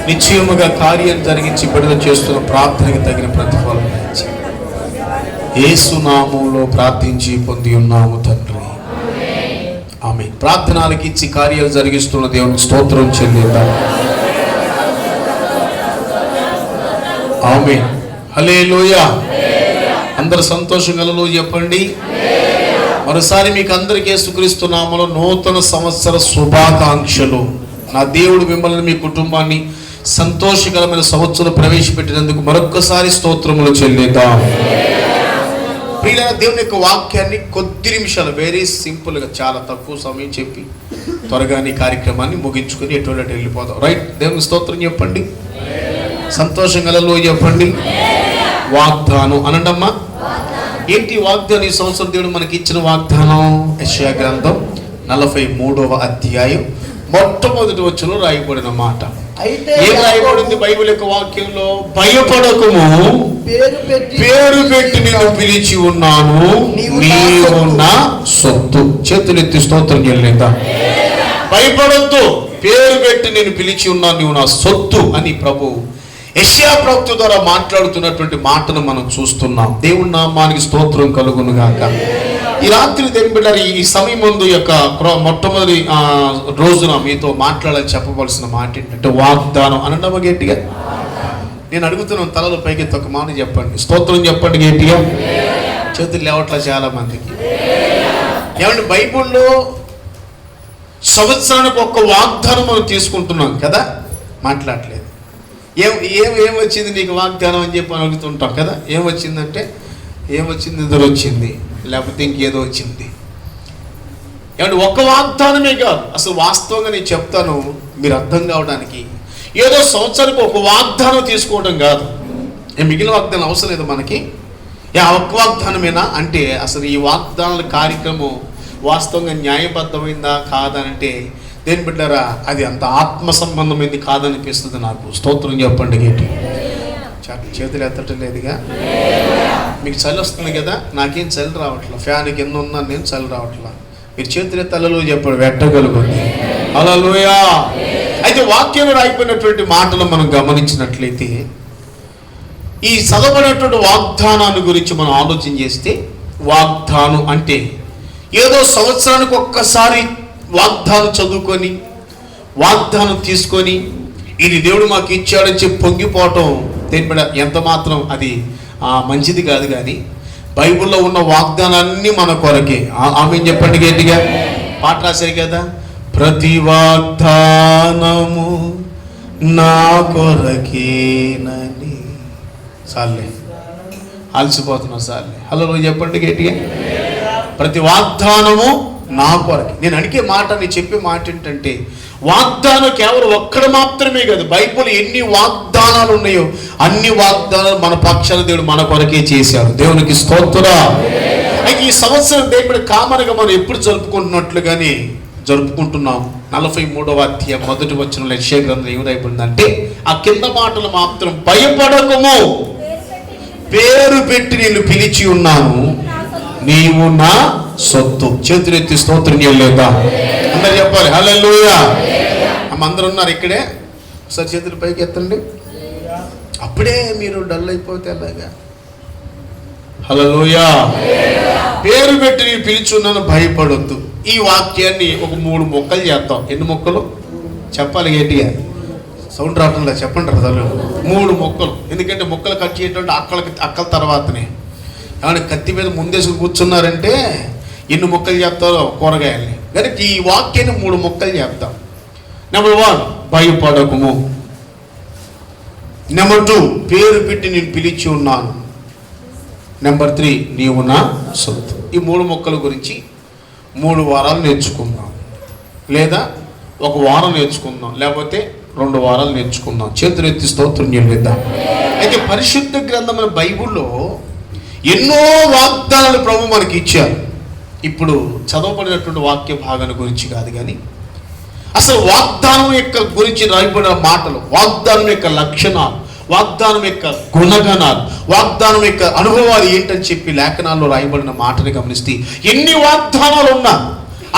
నిశ్చయముగా కార్యం జరిగించి విడుదల చేస్తున్న ప్రార్థనకి తగిన ప్రతిఫలం ఇచ్చి యేసు నామములో ప్రార్థించి పొంది ఉన్నాము తండ్రి. ఆమేన్. ప్రార్థనలకి ఇచ్చి కార్యాలు జరిగిస్తున్న దేవునికి స్తోత్రం చెల్లిద్దాం. ఆమేన్. హల్లెలూయా. అందరూ సంతోషంగా హల్లెలూయా చెప్పండి. మరోసారి మీకు అందరికీ యేసుక్రీస్తు నామములో నూతన సంవత్సర శుభాకాంక్షలు. నా దేవుడు మిమ్మల్ని మీ కుటుంబాన్ని సంతోషకరమైన సంవత్సరం ప్రవేశపెట్టినందుకు మరొక్కసారి స్తోత్రములు చెల్లిద్దాం. ప్రియులారా, దేవుని యొక్క వాక్యాన్ని కొద్ది నిమిషాలు వెరీ సింపుల్గా చాలా తక్కువ సమయం చెప్పి త్వరగా ఈ కార్యక్రమాన్ని ముగించుకొని ఎటువంటి వెళ్ళిపోదాం. రైట్, దేవుని స్తోత్రం చెప్పండి, సంతోషంగా హల్లెలూయా చెప్పండి. వాగ్దానం అనండమ్మా. ఏంటి వాగ్దానం? ఈ సంవత్సరం దేవుడు మనకి ఇచ్చిన వాగ్దానం యెషయా గ్రంథం 43వ అధ్యాయం మొట్టమొదటి వచనంలో రాయబడిన మాట. ఏం రాయబడింది బైబిల్ యొక్క వాక్యంలో? భయపడకుము, పేరు పెట్టి నేను పిలిచి ఉన్నాను, నీవు నా సొత్తు. చేతులెత్తి స్తోత్రం చెల్లిద్దాం. భయపడొద్దు, పేరు పెట్టి నేను పిలిచి ఉన్నాను, నీవు నా సొత్తు అని ప్రభు యెషయా ప్రవక్త ద్వారా మాట్లాడుతున్నటువంటి మాటను మనం చూస్తున్నాం. దేవుని నామానికి స్తోత్రం కలుగును గాక. ఈ రాత్రి దేవుని బిడ్డలారా, ఈ సమయం ముందు యొక్క మొట్టమొదటి రోజున మీతో మాట్లాడాలని చెప్పవలసిన మాట ఏంటంటే వాగ్దానం. అనండమ్మ గట్టిగా. నేను అడుగుతున్నాను, తలలో పైకి ఒక మాట చెప్పండి, స్తోత్రం చెప్పండి గట్టిగా. చేతులు లేవట్లా చాలా మందికి. ఏమంటే బైబిల్లో సంవత్సరానికి ఒక్క వాగ్దానం మనం తీసుకుంటున్నాం కదా, మాట్లాడలేదు. ఏమొచ్చింది నీకు వాగ్దానం అని చెప్పి అడుగుతుంటాం కదా. ఏమొచ్చిందంటే ఏమొచ్చింది, నిద్ర వచ్చింది, లేకపోతే ఇంకేదో వచ్చింది. ఏమంటే ఒక్క వాగ్దానమే కాదు, అసలు వాస్తవంగా నేను చెప్తాను మీరు అర్థం కావడానికి. ఏదో సంవత్సరానికి ఒక వాగ్దానం తీసుకోవడం కాదు. మిగిలిన వాగ్దానం అవసరం లేదు మనకి. ఒక్క వాగ్దానమేనా అంటే అసలు ఈ వాగ్దానాల కార్యక్రమం వాస్తవంగా న్యాయబద్ధమైందా కాదనంటే దేని బిడ్డారా, అది అంత ఆత్మ సంబంధమైంది కాదనిపిస్తుంది నాకు. స్తోత్రం చెప్పండి గేటి. చేతులు ఎత్తటం లేదుగా. మీకు చలి వస్తుంది కదా, నాకేం చలి రావట్లా. ఫ్యాన్ కింద ఉన్నాను నేను, చలి రావట్లా. మీరు చేతులు ఎత్తి హల్లెలూయా చెప్పండి, వెట్టగలుగుతుంది. హల్లెలూయా. అయితే వాక్యంలో రాయిపోయినటువంటి మాటలు మనం గమనించినట్లయితే ఈ చదవబడినటువంటి వాగ్దానాన్ని గురించి మనం ఆలోచన చేస్తే, వాగ్దానం అంటే ఏదో సంవత్సరానికి ఒక్కసారి వాగ్దానం చదువుకొని వాగ్దానం తీసుకొని ఇది దేవుడు మాకు ఇచ్చాడని చెప్పి పొంగిపోవటం దేని ఎంత మాత్రం అది మంచిది కాదు. కానీ బైబిల్లో ఉన్న వాగ్దానాన్ని మన కొరకే. ఆమేన్ చెప్పండి గట్టిగా. పాట రాశారు కదా, ప్రతి వాగ్దానము నా కొరకేనని. చాలే, అలసిపోతున్నా చాలే. హల్లెలూయా చెప్పండి గట్టిగా. ప్రతి వాగ్దానము నా కొరకే. నేను అడిగే మాట, నేను చెప్పే మాట ఏంటంటే వాగ్దానం కేవలం ఒక్కడ మాత్రమే కాదు. బైబిల్ ఎన్ని వాగ్దానాలు ఉన్నాయో అన్ని వాగ్దానాలు మన పక్షాన దేవుడు మన కొరకే చేశారు. దేవునికి స్తోత్రం. అయితే ఈ సంవత్సరం దేవుడు కామన్గా మనం ఎప్పుడు జరుపుకుంటున్నట్లుగానే జరుపుకుంటున్నాం. 43వ అధ్యాయం మొదటి వచనంలో యెషయా గ్రంథం ఏం రాయబడిందంటే ఆ కింద మాటలు మాత్రం భయపడకుము, పేరు పెట్టి నేను పిలిచి ఉన్నాను, నీవు నా సొత్తు. చేతులెత్తి స్తోత్రం చేయలేదా? అందరు చెప్పాలి హల్లెలూయా. అందరూ ఉన్నారు ఇక్కడే, ఒకసారి చేతుల పైకి ఎత్తండి. అప్పుడే మీరు డల్ అయిపోతే ఎలాగా? హల్లెలూయా. పేరు పెట్టి నేను పిలుచున్నాను, భయపడొద్దు. ఈ వాక్యాన్ని ఒక 3 ముక్కలు చేద్దాం. ఎన్ని ముక్కలు చెప్పాలి గట్టిగా? సౌండ్ రావట్లేదు, చెప్పండి రథాలు. 3 ముక్కలు. ఎందుకంటే ముక్కలు కట్ చేయటం అక్కల తర్వాతనే. ఏమైనా కత్తి మీద ముందేసుకు కూర్చున్నారంటే ఎన్ని ముక్కలు చెప్తారో కూరగాయల్ని. కానీ ఈ వాక్యాన్ని 3 ముక్కలు చెప్తాం. నెంబర్ 1 భయపడకుము. నెంబర్ 2 పేరు పెట్టి నేను పిలిచి ఉన్నాను. నెంబర్ 3 నీవు నా సొత్తు. ఈ 3 ముక్కల గురించి 3 వారాలు నేర్చుకుందాం, లేదా 1 వారం నేర్చుకుందాం, లేకపోతే 2 వారాలు నేర్చుకుందాం. చేతులు ఎత్తి స్తోత్రం చెల్లిద్దాం. అయితే పరిశుద్ధ గ్రంథమైన బైబిల్లో ఎన్నో వాగ్దానాలు ప్రభు మనకి ఇచ్చారు. ఇప్పుడు చదవబడినటువంటి వాక్య భాగాల గురించి కాదు, కానీ అసలు వాగ్దానం యొక్క గురించి రాయబడిన మాటలు, వాగ్దానం యొక్క లక్షణాలు, వాగ్దానం యొక్క గుణగణాలు, వాగ్దానం యొక్క అనుభవాలు ఏంటని చెప్పి లేఖనాల్లో రాయబడిన మాటని గమనిస్తే ఎన్ని వాగ్దానాలు ఉన్నా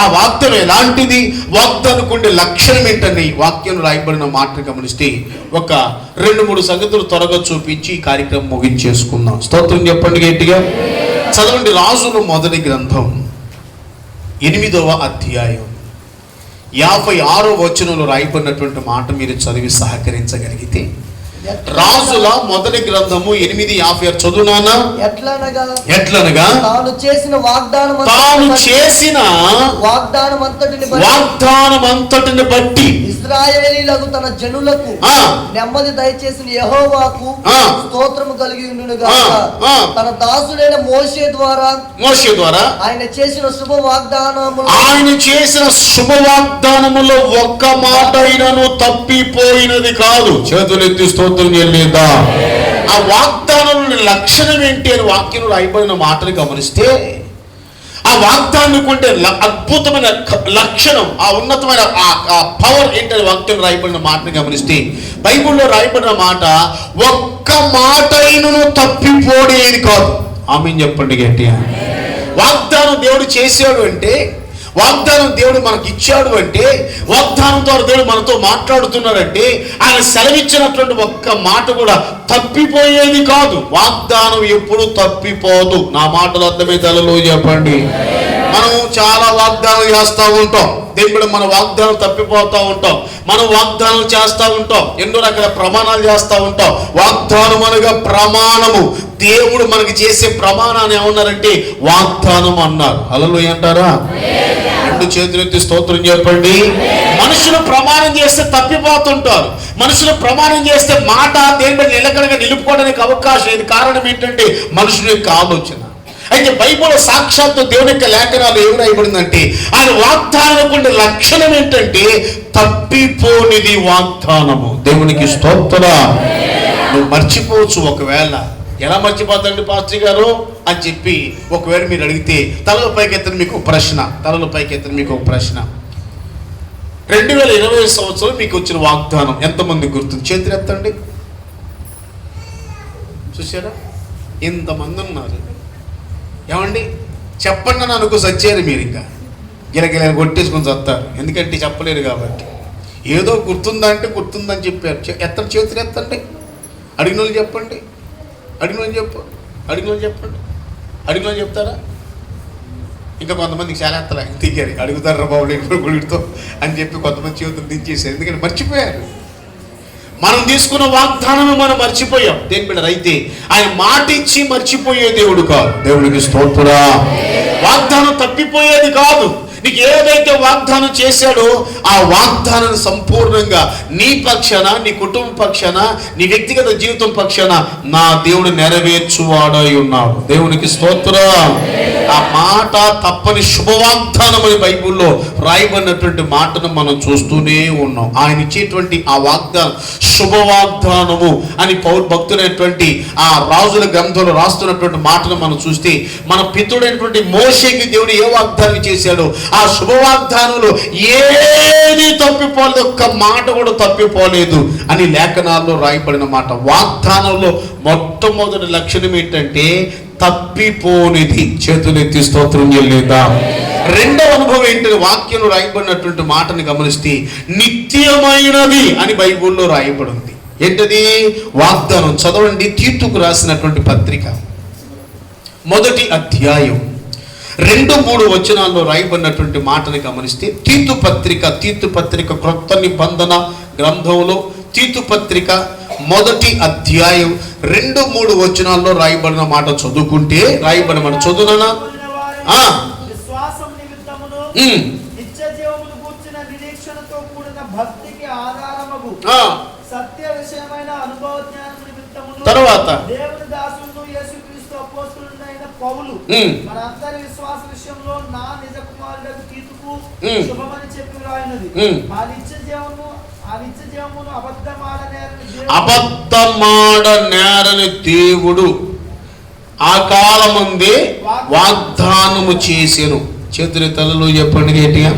ఆ వాగ్దానం ఎలాంటిది, వాగ్దానికి ఉండే లక్షణం ఏంటని వాక్యం రాయబడిన మాటని గమనిస్తే ఒక 2-3 సంగతులు త్వరగా చూపించి ఈ కార్యక్రమం ముగించేసుకుందాం. స్తోత్రం చెప్పండి గట్టిగా. చదవండి రాజుల మొదటి గ్రంథం 8వ అధ్యాయం 56వ వచనంలో రాయబడినటువంటి మాట మీరు చదివి సహకరించగలిగితే రాజుల మొదటి గ్రంథము 8:56 చదువునానా. ఎట్లనగా తాను చేసిన వాగ్దానమంతటిని బట్టి ఇశ్రాయేలీయులకు తన జనులకు నెమ్మది దయచేసిన యెహోవాకు స్తోత్రము కలిగి ఉండును గాక. తన దాసుడైన మోషే ద్వారా ఆయన చేసిన శుభ వాగ్దానములో ఒక్క మాట అయినను తప్పిపోయినది కాదు. చేతులెత్తి స్తోత్రం చెల్లిద్దా. ఆ వాగ్దానంలో లక్షణం ఏంటి అని వాక్యం రాయబడిన మాటను గమనిస్తే, ఆ వాగ్దానం కొంటే అద్భుతమైన లక్షణం, ఆ ఉన్నతమైన ఆ పవర్ ఏంటని వాక్యం రాయబడిన మాటను గమనిస్తే, బైబిల్లో రాయబడిన మాట ఒక్క మాట అయినను తప్పిపోయేది కాదు. ఆమేన్ చెప్పండి గట్టిగా. వాగ్దానం దేవుడు చేసాడు అంటే, వాగ్దానం దేవుడు మనకి ఇచ్చాడు అంటే, వాగ్దానం ద్వారా దేవుడు మనతో మాట్లాడుతున్నాడంటే, ఆయన సెలవిచ్చినటువంటి ఒక్క మాట కూడా తప్పిపోయేది కాదు. వాగ్దానం ఎప్పుడు తప్పిపోదు. నా మాటలు అర్థమైతే హల్లెలూయా చెప్పండి. మనం చాలా వాగ్దానం చేస్తూ ఉంటాం, దేవుడు మన వాగ్దానం తప్పిపోతూ ఉంటాం. మనం వాగ్దానం చేస్తూ ఉంటాం, ఎన్నో రకాల ప్రమాణాలు చేస్తూ ఉంటాం. వాగ్దానం అనగా ప్రమాణము. దేవుడు మనకి చేసే ప్రమాణాన్ని ఏమన్నారంటే వాగ్దానం అన్నారు. హల్లెలూయా అంటారా? రెండు చేతులెత్తి స్తోత్రం చెప్పండి. మనుషులు ప్రమాణం చేస్తే తప్పిపోతుంటారు. మనుషులు ప్రమాణం చేస్తే మాట దేవుడు నిలకడగా నిలుపుకోవడానికి అవకాశం లేదు. కారణం ఏంటంటే మనుషుల యొక్క ఆలోచన. అయితే బైబిల్ సాక్షాత్తు దేవుని యొక్క లేఖనాలు ఏమి రాయబడిందంటే, ఆయన వాగ్దానం ఉండే లక్షణం ఏంటంటే తప్పిపోనిది వాగ్దానము. దేవునికి స్తోత్రం. నువ్వు మర్చిపోవచ్చు. ఒకవేళ ఎలా మర్చిపోతాండి పాస్టర్ గారు అని చెప్పి ఒకవేళ మీరు అడిగితే, తలల పైకెత్తని మీకు ఒక ప్రశ్న. 2020 సంవత్సరం మీకు వచ్చిన వాగ్దానం ఎంతమంది గుర్తుంది? చేతులు ఎత్తండి. చూసారా, ఇంతమంది ఉన్నారు. ఏమండి చెప్పండి అని అనుకో సచ్చారు మీరు. ఇంకా గిలగిల కొట్టేసుకొని చస్తారు. ఎందుకంటే చెప్పలేరు కాబట్టి. ఏదో గుర్తుందంటే గుర్తుందని చెప్పారు. ఎత్తండి, చేతులు ఎత్తండి. అడిగిన వాళ్ళు చెప్పండి. అడిగిన వాళ్ళు చెప్తారా? ఇంకా కొంతమందికి చాలా ఎత్తలే దిగారు. అడుగుతారు బాబు గుడితో అని చెప్పి కొంతమంది చేతులు దించేశారు. ఎందుకంటే మర్చిపోయారు. మనం తీసుకున్న వాగ్దానము మనం మర్చిపోయాం. దేని బిడ్డ అయితే ఆయన మాట ఇచ్చి మర్చిపోయే దేవుడు కాదు. దేవుడికి స్తోత్రం. వాగ్దానం తప్పిపోయేది కాదు. నీకు ఏదైతే వాగ్దానం చేశాడో ఆ వాగ్దానాన్ని సంపూర్ణంగా నీ పక్షాన, నీ కుటుంబ పక్షాన, నీ వ్యక్తిగత జీవితం పక్షాన నా దేవుడు నెరవేర్చువాడై ఉన్నాడు. దేవునికి స్తోత్రం. ఆ మాట తప్పని శుభవాగ్దానం అని బైబిల్లో రాయబడినటువంటి మాటను మనం చూస్తూనే ఉన్నాం. ఆయన ఇచ్చేటువంటి ఆ వాగ్దానం శుభవాగ్దానము అని భక్తుడైనటువంటి ఆ రాజుల గ్రంథంలో రాస్తున్నటువంటి మాటను మనం చూస్తే, మన పితృడైనటువంటి మోషేకి దేవుడు ఏ వాగ్దానం చేశాడో ఆ శుభవాగ్దానంలో ఏది తప్పిపోలేదు. ఒక్క మాట కూడా తప్పిపోలేదు అని లేఖనాల్లో రాయబడిన మాట. వాగ్దానంలో మొట్టమొదటి లక్షణం ఏంటంటే తప్పిపోనిది. చేతులెత్తి స్తోత్రం చెల్లిద్దాం. రెండవ అనుభవం ఏంటంటే వాక్యంలో రాయబడినటువంటి మాటని గమనిస్తే నిత్యమైనది అని బైబిల్లో రాయబడింది. ఏంటది? వాగ్దానం. చదవండి, తీతుకు రాసినటువంటి పత్రిక 1వ అధ్యాయం 2-3 వచనాల్లో రాయబడినటువంటి మాటని గమనిస్తే, తీతు పత్రిక క్రొత్త నిబంధన గ్రంథంలో తీతు పత్రిక 1వ అధ్యాయం 2-3 వచనాల్లో రాయబడిన మాట చదువుకుంటే, రాయబడిన మాట చదువునా? తర్వాత పౌలు మనందరి విశ్వాస విషయంలో నా నిజ కుమారుడకు తీతుకు శుభమని చెప్పి రాయినది. ఆ నిత్య జీవమును అబద్ధమాడనేరని దేవుడు ఆ కాలముందే వాగ్దానము చేసెను. చేతుల తలలో చెప్పండి గట్టిగా.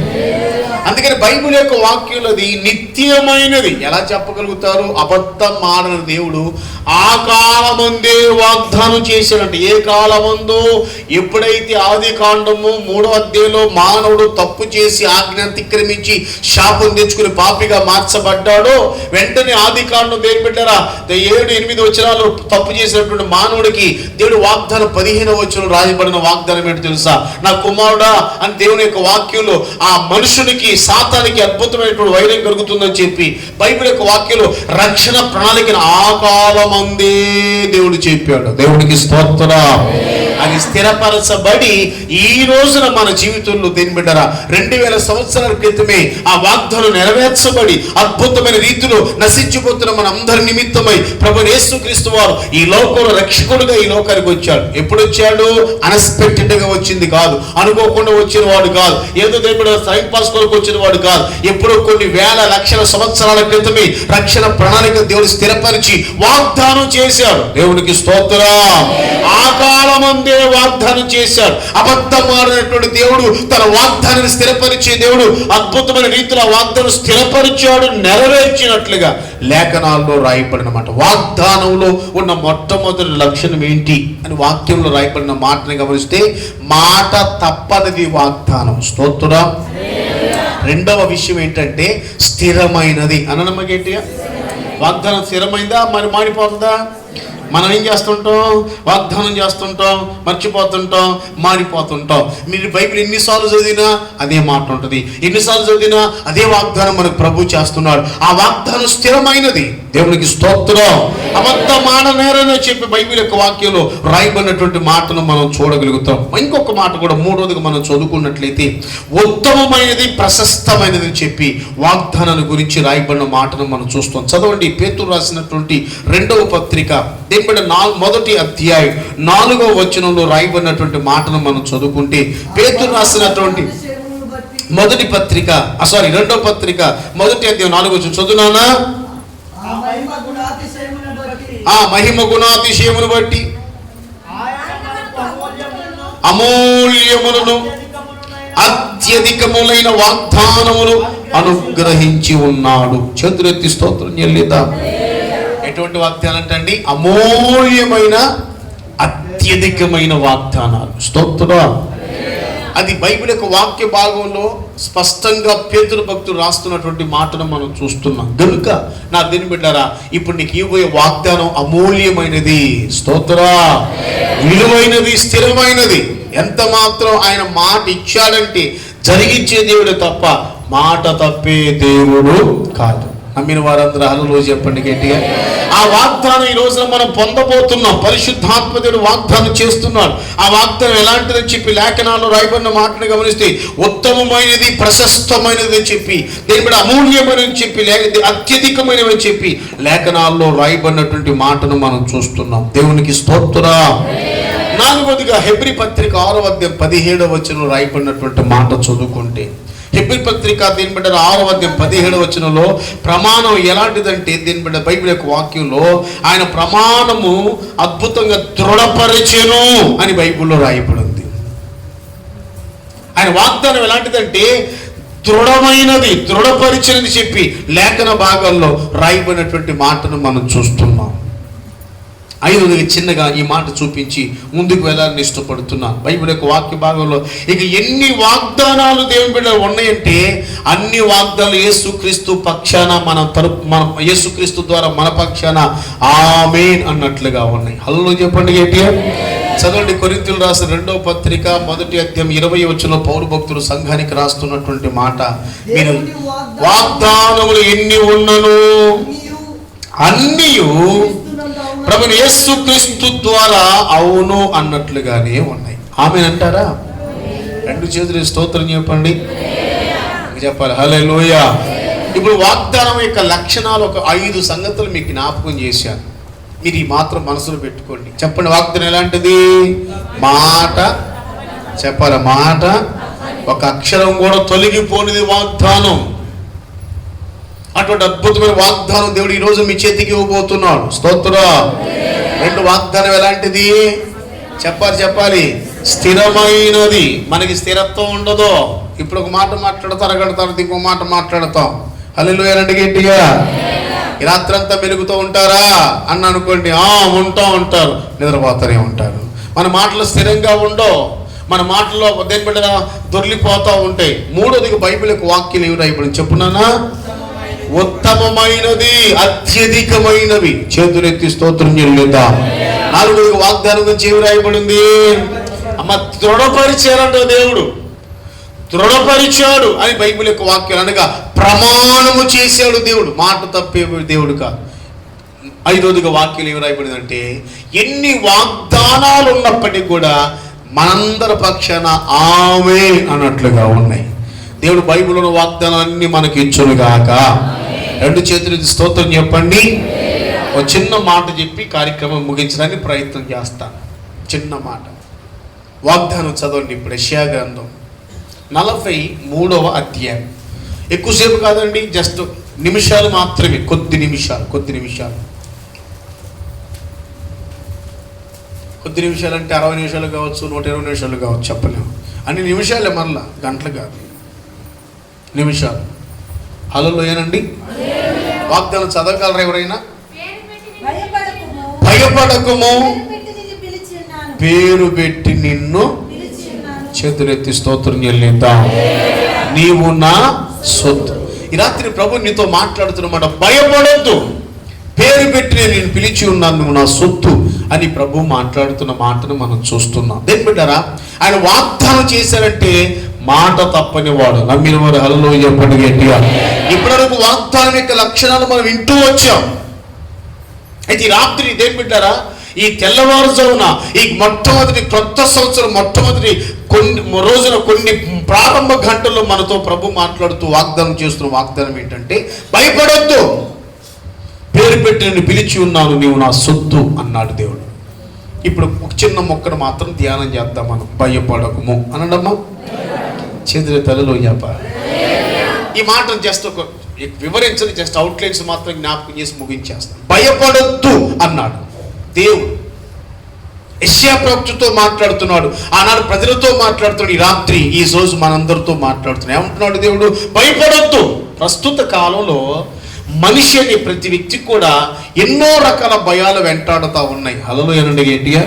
అందుకని బైబిల్ యొక్క వాక్యంలోది నిత్యమైనది. ఎలా చెప్పగలుగుతారు? అబద్ధం ఆడని దేవుడు ఆ కాలమందే వాగ్దానం చేశాడంట. ఏ కాలమందు? ఎప్పుడైతే ఆది కాండము 3వ అధ్యాయంలో మానవుడు తప్పు చేసి ఆజ్ఞ అతిక్రమించి శాపం తెచ్చుకుని పాపిగా మార్చబడ్డాడో, వెంటనే ఆది కాండం దేని పెట్టారా 7-8 వచనాలు తప్పు చేసినటువంటి మానవుడికి దేవుడు వాగ్దానం 15వ వచనం రాయబడిన వాగ్దానం ఏంటో తెలుసా? నా కుమారుడా అని దేవుని యొక్క వాక్యంలో ఆ మనుషునికి సాతానికి అద్భుతమైనటువంటి వైరం కలుగుతుందని చెప్పి బైబిల్ యొక్క వాక్యంలో రక్షణ ప్రణాళికను ఆ కాలమందే దేవుడు చెప్పాడు. దేవుడికి స్తోత్రం. అది స్థిరపరచబడి ఈ రోజున మన జీవితంలో దేని బిడ్డరా 2000 సంవత్సరాల క్రితమే ఆ వాగ్దానం నెరవేర్చబడి అద్భుతమైన రీతిలో నశించిపోతున్న మన అందరి నిమిత్తమై ప్రభు యేసుక్రీస్తు వారు ఈ లోకంలో రక్షకుడుగా ఈ లోకానికి వచ్చాడు. ఎప్పుడు వచ్చాడు? అన్ఎక్స్పెక్టెడ్ గా వచ్చింది కాదు, అనుకోకుండా వచ్చిన వాడు కాదు, ఏదో దేవుడు టైం పాస్ కొరకు వచ్చిన వాడు కాదు. ఎప్పుడో కొన్ని వేల లక్షల సంవత్సరాల క్రితమే రక్షణ ప్రణాళిక దేవుడు స్థిరపరిచి వాగ్దానం చేశాడు. దేవునికి స్తోత్రం. ఆ కాలమందే వాగ్దానం చేశాడు. అబద్ధమాడినటువంటి దేవుడు తన వాగ్దానాన్ని స్థిరపరిచే దేవుడు అద్భుతమైన రీతిలో ఆ వాగ్దానం స్థిరపరిచాడు, నెరవేర్చినట్లుగా లేఖనాల్లో రాయబడిన మాట. వాగ్దానంలో ఉన్న మొట్టమొదటి లక్షణం ఏంటి అని వాక్యంలో రాయబడిన మాటని గమనిస్తే మాట తప్పనిది వాగ్దానం. స్తోత్రం. రెండవ విషయం ఏంటంటే స్థిరమైనది. అననమ్మకేంటి? వాగ్దానం స్థిరమైందా మరి మారిపోతుందా? మనం ఏం చేస్తుంటాం? వాగ్దానం చేస్తుంటాం, మర్చిపోతుంటాం, మారిపోతుంటాం. మీరు బైబిల్ ఎన్నిసార్లు చదివినా అదే మాట ఉంటుంది, ఎన్నిసార్లు చదివినా అదే వాగ్దానం మనకు ప్రభు చేస్తున్నాడు. ఆ వాగ్దానం స్థిరమైనది. దేవునికి స్తోత్రం. అబద్ధమాడనేరని చెప్పి బైబిల్ యొక్క వాక్యంలో రాయబడినటువంటి మాటను మనం చూడగలుగుతాం. ఇంకొక మాట కూడా 3వదిగా మనం చదువుకున్నట్లయితే ఉత్తమమైనది, ప్రశస్తమైనది అని చెప్పి వాగ్దానాన్ని గురించి రాయబడిన మాటను మనం చూస్తాం. చదవండి, పేతురు రాసినటువంటి 2వ పత్రిక 1వ అధ్యాయం 4వ వచనంలో రాయబడినటువంటి మాటను మనం చదువుకుంటే, పేతురు రాసినటువంటి 2వ పత్రిక 1వ అధ్యాయం 4వ వచనం చదువునానా? ఆ మహిమ గుణాతిశయమును బట్టి అమూల్యములను అత్యధికములైన వాగ్దానములు అనుగ్రహించి ఉన్నాడు. చేతులెత్తి స్తోత్రం చెల్లిద్దాం. ఎటువంటి వాగ్దానం అంటండి? అమూల్యమైన అత్యధికమైన వాగ్దానాలు. స్తోత్రం. అది బైబిల్ యొక్క వాక్య భాగంలో స్పష్టంగా పేతురు భక్తుడు రాస్తున్నటువంటి మాటను మనం చూస్తున్నాం. కనుక నా దీని బిడ్డారా, ఇప్పుడు నీకు ఇవ్వబోయే వాగ్దానం అమూల్యమైనది. స్తోత్రం. విలువైనది, స్థిరమైనది. ఎంత మాత్రం ఆయన మాట ఇచ్చాడంటే జరిగించే దేవుడు తప్ప మాట తప్పే దేవుడు కాదు. నమ్మిన వారందరూ హల్లెలూయా చెప్పండి గట్టిగా. ఆ వాగ్దానం ఈ రోజున మనం పొందబోతున్నాం. పరిశుద్ధాత్మ దేవుడు వాగ్దానం చేస్తున్నాడు. ఆ వాగ్దానం ఎలాంటిదని చెప్పి లేఖనాల్లో రాయబడిన మాటను గమనిస్తే ఉత్తమమైనది, ప్రశస్తమైనది అని చెప్పి, దేని మీద అమూల్యమైనది చెప్పి, అత్యధికమైనవి చెప్పి లేఖనాల్లో రాయబడినటువంటి మాటను మనం చూస్తున్నాం. దేవునికి స్తోత్రం. 4వదిగా హెబ్రీ పత్రిక 6వ అధ్యాయం 17వ వచనంలో రాయబడినటువంటి మాట చదువుకుంటే, హెబ్రీ పత్రిక దీని బిడ్డ 6వ అధ్యాయం 17వ వచనంలో ప్రమాణం ఎలాంటిదంటే, దీని బిడ్డ బైబిల్ యొక్క వాక్యంలో ఆయన ప్రమాణము అద్భుతంగా దృఢపరిచెను అని బైబిల్లో రాయబడింది. ఆయన వాగ్దానం ఎలాంటిదంటే దృఢమైనది, దృఢపరిచినది చెప్పి లేఖన భాగాల్లో రాయబడినటువంటి మాటను మనం చూస్తున్నాం. 5వదిగా చిన్నగా ఈ మాట చూపించి ముందుకు వెళ్ళాలని ఇష్టపడుతున్నాను. బైబిల్ యొక్క వాక్య భాగంలో ఇక ఎన్ని వాగ్దానాలు దేవుని బిడ్డలు ఉన్నాయంటే అన్ని వాగ్దానాలు యేసుక్రీస్తు పక్షాన మన యేసుక్రీస్తు ద్వారా మన పక్షాన ఆమేన్ అన్నట్లుగా ఉన్నాయి. హల్లెలూయా చెప్పండి గట్టిగా. చదవండి, కొరింథీయులు రాసిన 2వ పత్రిక 1వ అధ్యాయం 20వ వచనంలో పౌలు భక్తులు సంఘానికి రాస్తున్నటువంటి మాట, మీరు వాగ్దానములు ఎన్ని ఉన్నను అన్నియు ప్రభు యేసుక్రీస్తు ద్వారా అవును అన్నట్లుగానే ఉన్నాయి. ఆమేన్ అంటారా? 2 చేతులు స్తోత్రం చెప్పండి. చెప్పాలి హల్లెలూయా. ఇప్పుడు వాగ్దానం యొక్క లక్షణాలు ఒక 5 సంగతులు మీకు జ్ఞాపకం చేశాను. మీరు ఈ మాత్రం మనసులో పెట్టుకోండి. చెప్పండి, వాగ్దానం ఎలాంటిది? మాట. చెప్పాలి, మాట. ఒక అక్షరం కూడా తొలగిపోనిది వాగ్దానం. అటువంటి అద్భుతమైన వాగ్దానం దేవుడు ఈరోజు మీ చేతికి ఇవ్వబోతున్నాడు. స్తోత్రం. 2 వాగ్దానం ఎలాంటిది? చెప్పాలి, స్థిరమైనది. మనకి స్థిరత్వం ఉండదు. ఇప్పుడు ఒక మాట మాట్లాడతాం, అరగడతాం, ఇంకో మాట మాట్లాడతాం. హల్లెలూయా గట్టిగా. ఈ రాత్రంతా మెలుగుతూ ఉంటారా అని అనుకోండి, ఉంటారు, నిద్రపోతూనే ఉంటారు. మన మాటలు స్థిరంగా ఉండవు, మన మాటల్లో దేని బిడ్డ దొర్లిపోతూ ఉంటాయి. మూడోదిగా బైబిల్ యొక్క వాక్యం ఏమి రాయబడింది చెప్పున్నానా? ఉత్తమమైనది, అత్యధికమైనవి. చేతులెత్తి స్తోత్రం చెల్లిద్దాం. నాలుగోదిగా వాగ్దానం గురించి ఏమి రాయబడింది? అమ్మ దృఢపరిచారంట దేవుడు, దృఢపరిచాడు అని బైబిల్ యొక్క వాక్యం అనగా ప్రమాణము చేశాడు దేవుడు, మాట తప్పే దేవుడు కాదు. ఐదోదిగా వాక్యం ఏమి రాయబడిందంటే ఎన్ని వాగ్దానాలు ఉన్నప్పటికీ కూడా మనందరి పక్షాన ఆమె అన్నట్లుగా ఉన్నాయి. దేవుడు బైబిల్లో వాగ్దానాలన్నీ మనకి ఇచ్చును గాక. రెండు చేతులు స్తోత్రం చెప్పండి. ఒక చిన్న మాట చెప్పి కార్యక్రమం ముగించడానికి ప్రయత్నం చేస్తాను. చిన్న మాట వాగ్దానం చదవండి. ఇప్పుడు యెషయా గ్రంథం 43వ అధ్యాయం. ఎక్కువసేపు కాదండి, జస్ట్ నిమిషాలు మాత్రమే, కొద్ది నిమిషాలు అంటే 60 నిమిషాలు కావచ్చు, 120 నిమిషాలు కావచ్చు, చెప్పలేము. అన్ని నిమిషాలే, మరలా గంటలు కాదు, నిమిషాలు. హల్లెలూయానండి. వాగ్దానం చదవగలరా ఎవరైనా? భయపడకుము, పేరు పెట్టి నిన్ను చేతులెత్తి స్తోత్రం చెల్లిద్దాం. నీవు నా సొత్తు. ఈ రాత్రి ప్రభు నీతో మాట్లాడుతున్నమాట. భయపడొద్దు, పేరు పెట్టి నేను పిలిచి ఉన్నాను, నువ్వు నా సొత్తు అని ప్రభు మాట్లాడుతున్న మాటను మనం చూస్తున్నాం. దేని బిడ్డారా, ఆయన వాగ్దానం చేశారంటే మాట తప్పని వాడు. నమ్మిన వారు హల్లెలూయా చెప్పండి గట్టిగా. ఇప్పటివరకు వాగ్దానం యొక్క లక్షణాలు మనం వింటూ వచ్చాం. అయితే ఈ రాత్రి దేని బిడ్డారా, ఈ తెల్లవారుజామున ఈ మొట్టమొదటి కొత్త సంవత్సరం మొట్టమొదటి కొన్ని ప్రారంభ గంటల్లో మనతో ప్రభు మాట్లాడుతూ వాగ్దానం చేస్తున్న వాగ్దానం ఏంటంటే భయపడొద్దు, పేరు పెట్టి నేను పిలిచి ఉన్నాను, నీవు నా సొత్తు అన్నాడు దేవుడు. ఇప్పుడు ఒక చిన్న మొక్కను మాత్రం ధ్యానం చేద్దాం మనం. భయపడకుము అనడమ్మా, చేతుల తలలో చెప్పాలి. ఈ మాటను జస్ట్ ఒక వివరించని జస్ట్ అవుట్లైన్స్ మాత్రం జ్ఞాపకం చేసి ముగించేస్తాను. భయపడొద్దు అన్నాడు దేవుడు. యెషయా ప్రవక్తతో మాట్లాడుతున్నాడు, ఆనాడు ప్రజలతో మాట్లాడుతున్నాడు. ఈ రాత్రి ఈ రోజు మనందరితో మాట్లాడుతున్నాడు. ఏమంటున్నాడు దేవుడు? భయపడొద్దు. ప్రస్తుత కాలంలో మనిషి అనే ప్రతి వ్యక్తికి కూడా ఎన్నో రకాల భయాలు వెంటాడుతూ ఉన్నాయి. హల్లెలూయా గట్టిగా.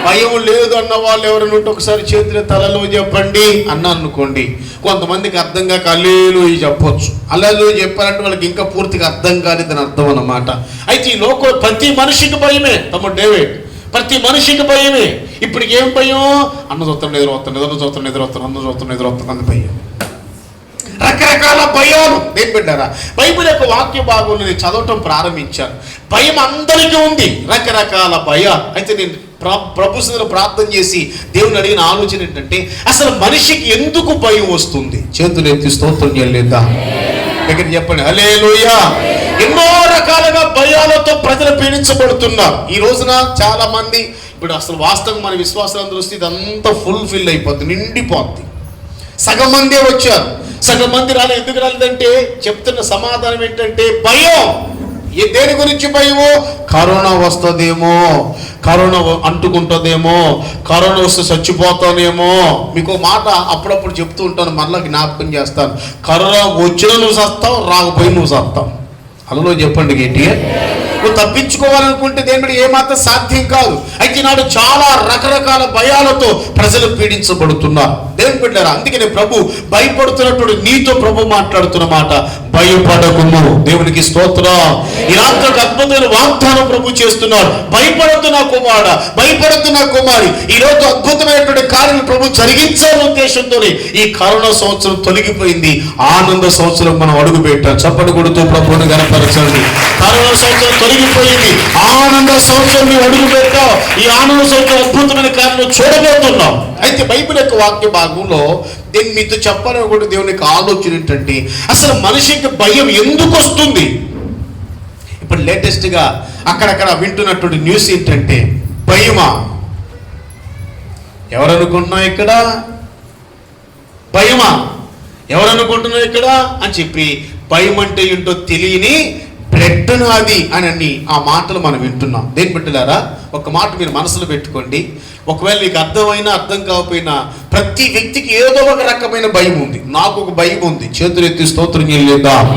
భయం లేదు అన్న వాళ్ళు ఎవరైనా ఉంటే ఒకసారి చేతుల తలలో చెప్పండి అన్నా అనుకోండి. కొంతమందికి అర్థం కాక హల్లెలూయా చెప్పొచ్చు. హల్లెలూయా చెప్పారంటే వాళ్ళకి ఇంకా పూర్తిగా అర్థం కాలేదని అర్థం అన్నమాట. అయితే ఈ లోకం ప్రతి మనిషికి భయమే. తమ్ముడు డేవిడ్, ప్రతి మనిషికి భయమే. ఇప్పటికి ఏం భయం? అన్న చూస్తాను నిద్రొస్తుంది అంత భయం. రకరకాల భయాలు. నేను పెట్టారా, బైబిల్ యొక్క వాక్య భాగంలో నేను చదవటం ప్రారంభించాను. భయం అందరికీ ఉంది, రకరకాల భయాలు. అయితే నేను ప్రభుత్వం ప్రార్థన చేసి దేవుని అడిగిన ఆలోచన ఏంటంటే అసలు మనిషికి ఎందుకు భయం వస్తుంది? చేతులు ఎత్తి స్తోత్రం చెల్లిద్దాం. దగ్గర చెప్పండి హల్లెలూయా. ఎన్నో రకాలుగా భయాలతో ప్రజలు పీడించబడుతున్నారు. ఈ రోజున చాలా మంది ఇప్పుడు అసలు వాస్తవం మన విశ్వాసాలను దృష్టి ఇదంతా ఫుల్ఫిల్ అయిపోద్ది, నిండిపోద్ది. సగం మందే వచ్చారు, సగం మంది రాలేదు. ఎందుకు రాలేదంటే చెప్తున్న సమాధానం ఏంటంటే భయం. దేని గురించి భయమో? కరోనా వస్తుందేమో, కరోనా అంటుకుంటుందేమో, కరోనా వస్తే చచ్చిపోతానేమో. మీకు మాట అప్పుడప్పుడు చెప్తూ ఉంటాను, మరలా జ్ఞాపకం చేస్తాను. కరోనా వచ్చినా నువ్వు చస్తావు, రాకపోయి నువ్వు చస్తావు. అలలో చెప్పండి గట్టిగా. నువ్వు తప్పించుకోవాలనుకుంటే దేని ఏమాత్రం సాధ్యం కాదు. అయితే నాడు చాలా రకరకాల భయాలతో ప్రజలు పీడించబడుతున్నారు. దేవుని బిడ్డలారా, అందుకనే ప్రభు భయపడుతున్నప్పుడు నీతో ప్రభు మాట్లాడుతున్న మాట భయపడకుము. దేవునికి స్తోత్రం. ఈ రాత్రి అద్భుతమైన వాగ్దానం ప్రభు చేస్తున్నారు. భయపడద్దు నా కుమారుడ, భయపడద్దు నా కుమారి. ఈ రోజు అద్భుతమైనటువంటి కార్యం ప్రభు జరిగించాలనే ఉద్దేశంతోనే ఈ కరోనా సంవత్సరం తొలగిపోయింది. ఆనంద సంవత్సరం మనం అడుగు పెట్టాం. చప్పటి కొడుతూ ప్రభువుని గణపరచండి. కరోనా సంవత్సరం తొలగిపోయింది, ఆనంద సంవత్సరం నువ్వు అడుగు పెట్టావు. ఈ ఆనంద సంవత్సరం అద్భుతమైన కార్యం చూడబోతున్నాం. అయితే బైబిల్ యొక్క వాక్య భాగంలో నేను మీతో చెప్పాలని కూడా దేవునికి ఆలోచన ఏంటంటే అసలు మనిషికి భయం ఎందుకు వస్తుంది? ఇప్పుడు లేటెస్ట్గా అక్కడక్కడ వింటున్నటువంటి న్యూస్ ఏంటంటే భయమా? ఎవరనుకుంటున్నావు ఇక్కడ? భయమా? ఎవరనుకుంటున్నావు ఇక్కడ అని చెప్పి భయం అంటే ఏంటో తెలియని బ్లడ్ నాది అని ఆ మాటలు మనం వింటున్నాం. దేని బిడ్డలారా, ఒక మాట మీరు మనసులో పెట్టుకోండి. ఒకవేళ మీకు అర్థమైనా అర్థం కాకపోయినా ప్రతి వ్యక్తికి ఏదో ఒక రకమైన భయం ఉంది. నాకు ఒక భయం ఉంది. చేతులు ఎత్తి స్తోత్రం చెల్లిద్దాం.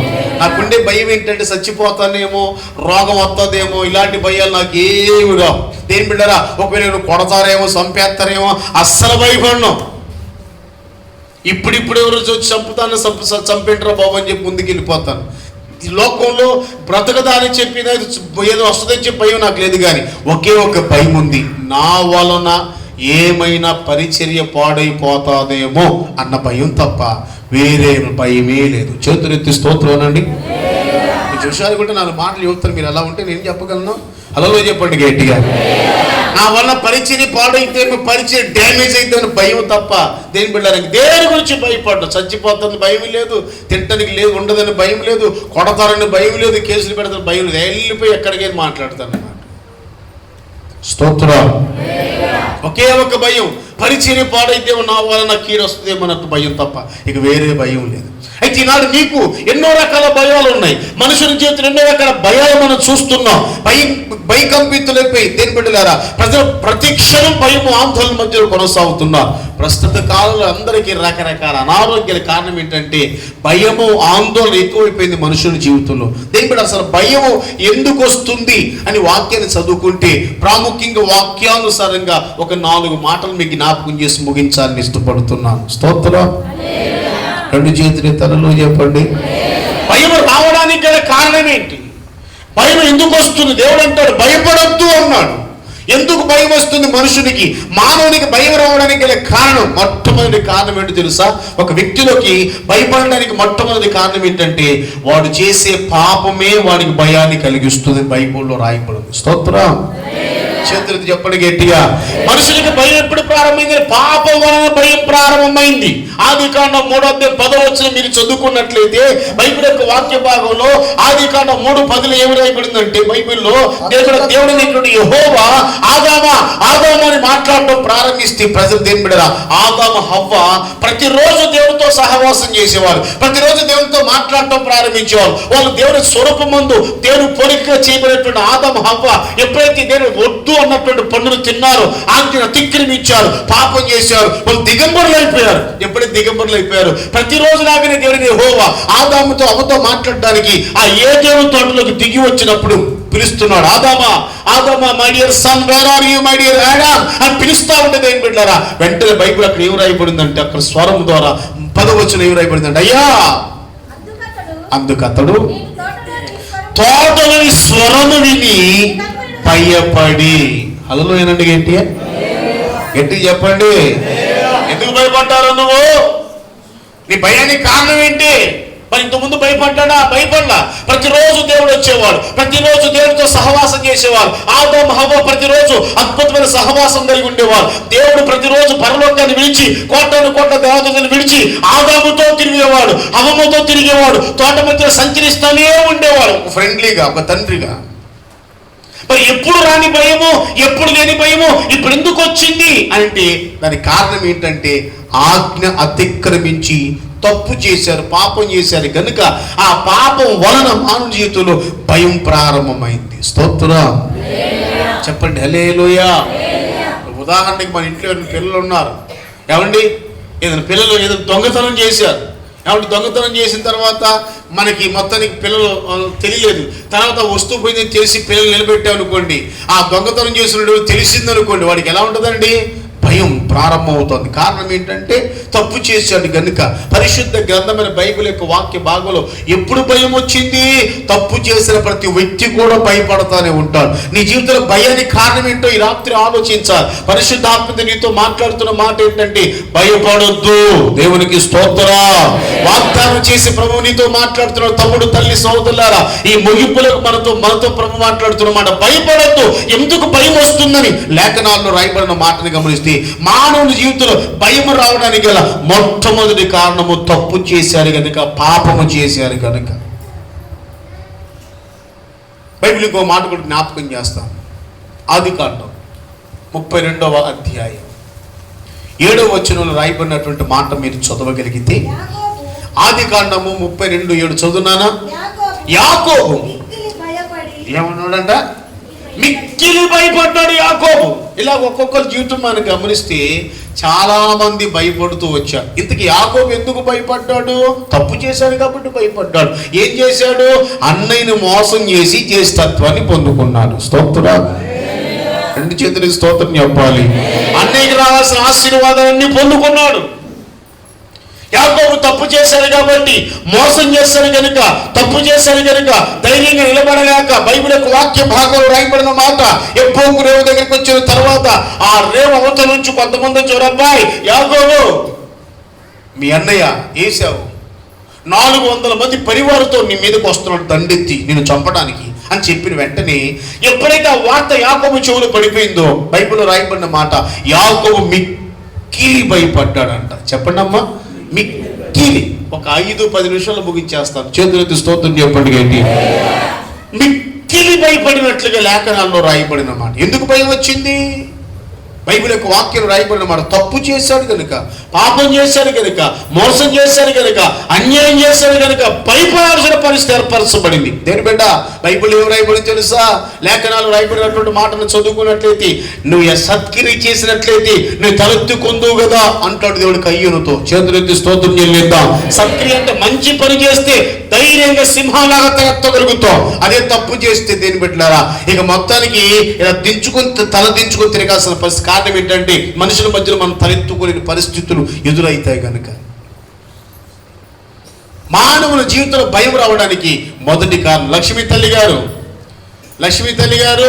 నాకుండే భయం ఏంటంటే చచ్చిపోతానేమో, రోగం వస్తుందేమో, ఇలాంటి భయాలు నాకు ఏమి రావు. దేని బిడ్డరా, ఒకవేళ నేను కొడతారేమో, చంపేస్తారేమో, అస్సలు భయపడను. ఇప్పుడు ఎవరు వచ్చి చంపుతాను, చంపేంటారా బాబు అని చెప్పి ముందుకు వెళ్ళిపోతాను. ఈ లోకంలో బ్రతకదాని చెప్పిన ఏదో వస్తుందని చెప్పి భయం నాకు లేదు, కానీ ఒకే ఒక భయం ఉంది, నా వలన ఏమైనా పరిచర్య పాడైపోతాదేమో అన్న భయం తప్ప వేరే భయమే లేదు. చేతులెత్తి స్తోత్రం అనండి. చూసారు కూడా 4 మాటలు చెబుతాను, మీరు ఎలా ఉంటే నేను చెప్పగలను. హలో చెప్పండి గట్టిగా. నా వల్ల పరిచర్య పాడైతే, పరిచర్య డ్యామేజ్ అయితే అని భయం తప్ప దేని బిడ్డానికి దేని గురించి భయపడ్డా. చచ్చిపోతాను భయం లేదు, తింటానికి లేదు ఉండదని భయం లేదు, కొడతారని భయం లేదు, కేసులు పెడతారని భయం లేదు. వెళ్ళిపోయి ఎక్కడికైనా మాట్లాడతాను అన్నమాట. స్తోత్రం. ఒకే ఒక భయం, పరిచర్య పాడైతే నా వలన కీడు వస్తుందేమో అన్నట్టు భయం తప్ప ఇక వేరే భయం లేదు. అయితే ఈనాడు నీకు ఎన్నో రకాల భయాలు ఉన్నాయి. మనుషుల జీవితంలో ఎన్నో రకాల భయాలు మనం చూస్తున్నాం. భయకంపితులైపోయి దేని బిడ్డలారా, ప్రజలు ప్రతి క్షణం భయము ఆందోళన మధ్యలో కొనసాగుతున్నారు. ప్రస్తుత కాలంలో అందరికీ రకరకాల అనారోగ్యాల కారణం ఏంటంటే భయము ఆందోళన ఎక్కువైపోయింది మనుషుల జీవితంలో. దేని బిడ్డ అసలు భయము ఎందుకు వస్తుంది అని వాక్యాన్ని చదువుకుంటే ప్రాముఖ్యంగా వాక్యానుసారంగా ఒక 4 మాటలు మీకు జ్ఞాపకం చేసి ముగించాలని ఇష్టపడుతున్నాను. స్తోత్రం. 2 చేతులు తలలో చెప్పండి. భయం రావడానికి గల కారణం ఏంటి? భయం ఎందుకు వస్తుంది? దేవుడు అంటాడు భయపడొద్దు అన్నాడు. ఎందుకు భయం వస్తుంది మనుషునికి, మానవునికి భయం రావడానికి గల కారణం? మొట్టమొదటి కారణం ఏంటో తెలుసా? ఒక వ్యక్తిలోకి భయపడడానికి మొట్టమొదటి కారణం ఏంటంటే వాడు చేసే పాపమే వాడికి భయాన్ని కలిగిస్తుంది. బైబిల్లో రాయబడింది. స్తోత్రం. చేతులు చెప్పండి గట్టిగా. మనుషులకి భయం ఎప్పుడు ప్రారంభమైంది? పాపం వలన భయం ప్రారంభమైంది. ఆదికాండం 3:10 మీరు చదువుకున్నట్లయితే బైబిల్ యొక్క వాక్య భాగంలో ఆదికాండం 3:10 ఏమి రాయబడిందంటే, బైబిల్లో దేవుడు యెహోవా ఆదామా అని మాట్లాడటం ప్రారంభిస్తే ప్రజలు దేని బిడ్డరా, ఆదాము హవ్వ ప్రతిరోజు దేవుడితో సహవాసం చేసేవారు, ప్రతిరోజు దేవుడితో మాట్లాడటం ప్రారంభించేవారు. వాళ్ళు దేవుని స్వరూపమందు దేవుని పోలికగా చేయబడినటువంటి ఆదాము హవ్వ ఎప్పుడైతే దేవుడు వద్దు అన్నటువంటి పండును తిన్నారు, ఆజ్ఞను అతిక్రమించారు, పాపం చేశారు, వాళ్ళు దిగంబరులు అయిపోయారు. ఎప్పుడైతే దిగంబరులు అయిపోయారు, ప్రతిరోజు లాగానే దేవుని యెహోవా ఆదాముతో అవ్వతో మాట్లాడడానికి ఆ ఏదెను తోటలోకి దిగి వచ్చినప్పుడు పిలుస్తున్నాడు. ఆదామా my dear son, where are you my dear Adam అని పిలుస్తా ఉండేది. ఏం బిడ్డలారా, వెంటనే బైబిల్ అక్కడ ఏం రాయబడిందంటే, అక్కడ స్వరం ద్వారా 10 ఏం రాయబడిందంటే, అయ్యా అందుకతడు తోటలోని స్వరము విని భయపడి. హలో ఏనండి, గట్టి చెప్పండి. ఎందుకు భయపడ్డారు నువ్వు? నీ భయానికి కారణం ఏంటి? మరి ఇంతకుముందు భయపడ్డా? భయపడలా. ప్రతిరోజు దేవుడు వచ్చేవాడు, ప్రతిరోజు దేవుడితో సహవాసం చేసేవాడు. ఆదాము హవ్వ ప్రతిరోజు అద్భుతమైన సహవాసం కలిగి ఉండేవాడు. దేవుడు ప్రతిరోజు పరలోకాన్ని విడిచి కోట్ల దేవతలను విడిచి ఆదాముతో తిరిగేవాడు, హవ్వతో తిరిగేవాడు, తోట మధ్యలో సంచరిస్తూనే ఉండేవాడు, ఒక ఫ్రెండ్లీగా, ఒక తండ్రిగా. మరి ఎప్పుడు రాని భయము, ఎప్పుడు లేని భయము ఇప్పుడు ఎందుకు వచ్చింది అంటే దానికి కారణం ఏంటంటే ఆజ్ఞ అతిక్రమించి తప్పు చేశారు, పాపం చేశారు కనుక ఆ పాపం వలన మానవ జీవితంలో భయం ప్రారంభమైంది. స్తోత్రం. చెప్పండి హల్లెలూయా. ఉదాహరణకి మన ఇంట్లో పిల్లలు ఉన్నారు, ఏమండి పిల్లలు ఏదైనా దొంగతనం చేశారు, ఏమంటే దొంగతనం చేసిన తర్వాత మనకి మొత్తానికి పిల్లలు తెలియలేదు, తర్వాత వస్తువు పోయిందని తెలిసి పిల్లలు నిలబెట్టామనుకోండి, ఆ దొంగతనం చేసిన తెలిసిందనుకోండి, వాడికి ఎలా ఉంటుందండి? భయం ప్రారంభమవుతుంది. కారణం ఏంటంటే తప్పు చేశాడు కనుక. పరిశుద్ధ గ్రంథమైన బైబిల్ యొక్క వాక్య భాగంలో ఎప్పుడు భయం వచ్చింది? తప్పు చేసిన ప్రతి వ్యక్తి కూడా భయపడతానే ఉంటాడు. నీ జీవితంలో భయానికి కారణం ఏంటో ఈ రాత్రి ఆలోచించాలి. పరిశుద్ధాత్మ నీతో మాట్లాడుతున్న మాట ఏంటంటే భయపడొద్దు. దేవునికి స్తోత్రం. వాగ్దానం చేసి ప్రభు నీతో మాట్లాడుతున్నాడు. తమ్ముడు, తల్లి, సోదరులారా, ఈ ముగింపులకు మనతో ప్రభు మాట్లాడుతున్న మాట భయపడొద్దు. ఎందుకు భయం వస్తుందని లేఖనాల్లో రాయబడిన మాటను గమనిస్తే మానవుని జీవితంలో భయం రావడానికి గల మొట్టమొదటి కారణము తప్పు చేశారు కనుక, పాపము చేశారు కనుక. బైబిల్ ఇంకో మాట కూడా జ్ఞాపకం చేస్తాం. ఆదికాండం 32వ అధ్యాయం 7వ వచనంలో రాయబడినటువంటి మాట మీరు చదవగలిగితే, ఆదికాండము 32:7 చదువునానా? యాకోబు ఏమన్నాడంట? మిక్కిలి భయపడ్డాడు యాకోబు. ఇలా ఒక్కొక్కరి జీవితం మనం గమనిస్తే చాలా మంది భయపడుతూ వచ్చారు. ఇంతకీ యాకోబు ఎందుకు భయపడ్డాడు? తప్పు చేశాడు కాబట్టి భయపడ్డాడు. ఏం చేశాడు? అన్నయ్యను మోసం చేసి జ్యేష్ఠత్వాన్ని పొందుకున్నాడు. స్తోత్రం. రెండు చేతులకి స్తోత్రం చెప్పాలి. అన్నయ్యకి రావాల్సిన ఆశీర్వాదాన్ని పొందుకున్నాడు. యాకోబు తప్పు చేశాడు కాబట్టి, మోసం చేశాడు కనుక, తప్పు చేశాడు కనుక ధైర్యంగా నిలబడలేక బైబిల్ యొక్క వాక్య భాగంలో రాయబడిన మాట, ఎబ్బోకు రేవు దగ్గరికి వచ్చిన తర్వాత ఆ రేవు అవతల నుంచి కొంతమంది చూడబ్బాయి యాకోబు, మీ అన్నయ్య ఏశావు 400 మంది పరివారంతో నీ మీదకి వస్తున్నాడు దండెత్తి నిన్ను చంపడానికి అని చెప్పిన వెంటనే ఎప్పుడైతే ఆ వార్త యాకోబు చెవులు పడిపోయిందో బైబిల్లో రాయబడిన మాట, యాకోబు మిక్కిలి భయపడ్డాడంట. చెప్పండి అమ్మా, మిక్కిలి. ఒక 5-10 నిమిషాలు ముగించేస్తాను. చేతులెత్తి స్తోత్రం చెప్పండి ఏంటి. మిక్కిలి భయపడినట్లుగా లేఖనాల్లో రాయబడిన మాట. ఎందుకు భయం వచ్చింది? బైబిల్ యొక్క వాక్యం రాయబడిన మాట, తప్పు చేశాడు కనుక, పాపం చేశాడు కనుక, మోసం చేశాడు కనుక, అన్యాయం చేశాడు కనుక భయపడాల్సిన పరిస్థితి ఏర్పరచబడింది. దేని బిడ్డ, బైబిల్ ఏం రాయబడింది తెలుసా? లేఖనాలు రాయబడినటువంటి మాటను చదువుకున్నట్లయితే, నువ్వు సత్క్రియ చేసినట్లయితే నువ్వు తలెత్తుకుందువు కదా అంటాడు దేవుడు కయ్యూనుతో. చేతులెత్తి స్తోత్రం చెల్లిద్దాం. సత్క్రియ అంటే మంచి పని చేస్తే ధైర్యంగా సింహాలాగా తలెత్తగలుగుతాం. అదే తప్పు చేస్తే దేని బిడ్డలారా ఇక మొత్తానికి ఇలా తల దించుకొని తిరగాల్సిన పరిస్థితి. కారణం ఏంటంటే మనుషుల మధ్యలో మనం తలెత్తుకునే పరిస్థితులు ఎదురైతాయి కనుక. మానవుల జీవితంలో భయం రావడానికి మొదటి కారణం లక్ష్మీ తల్లి గారు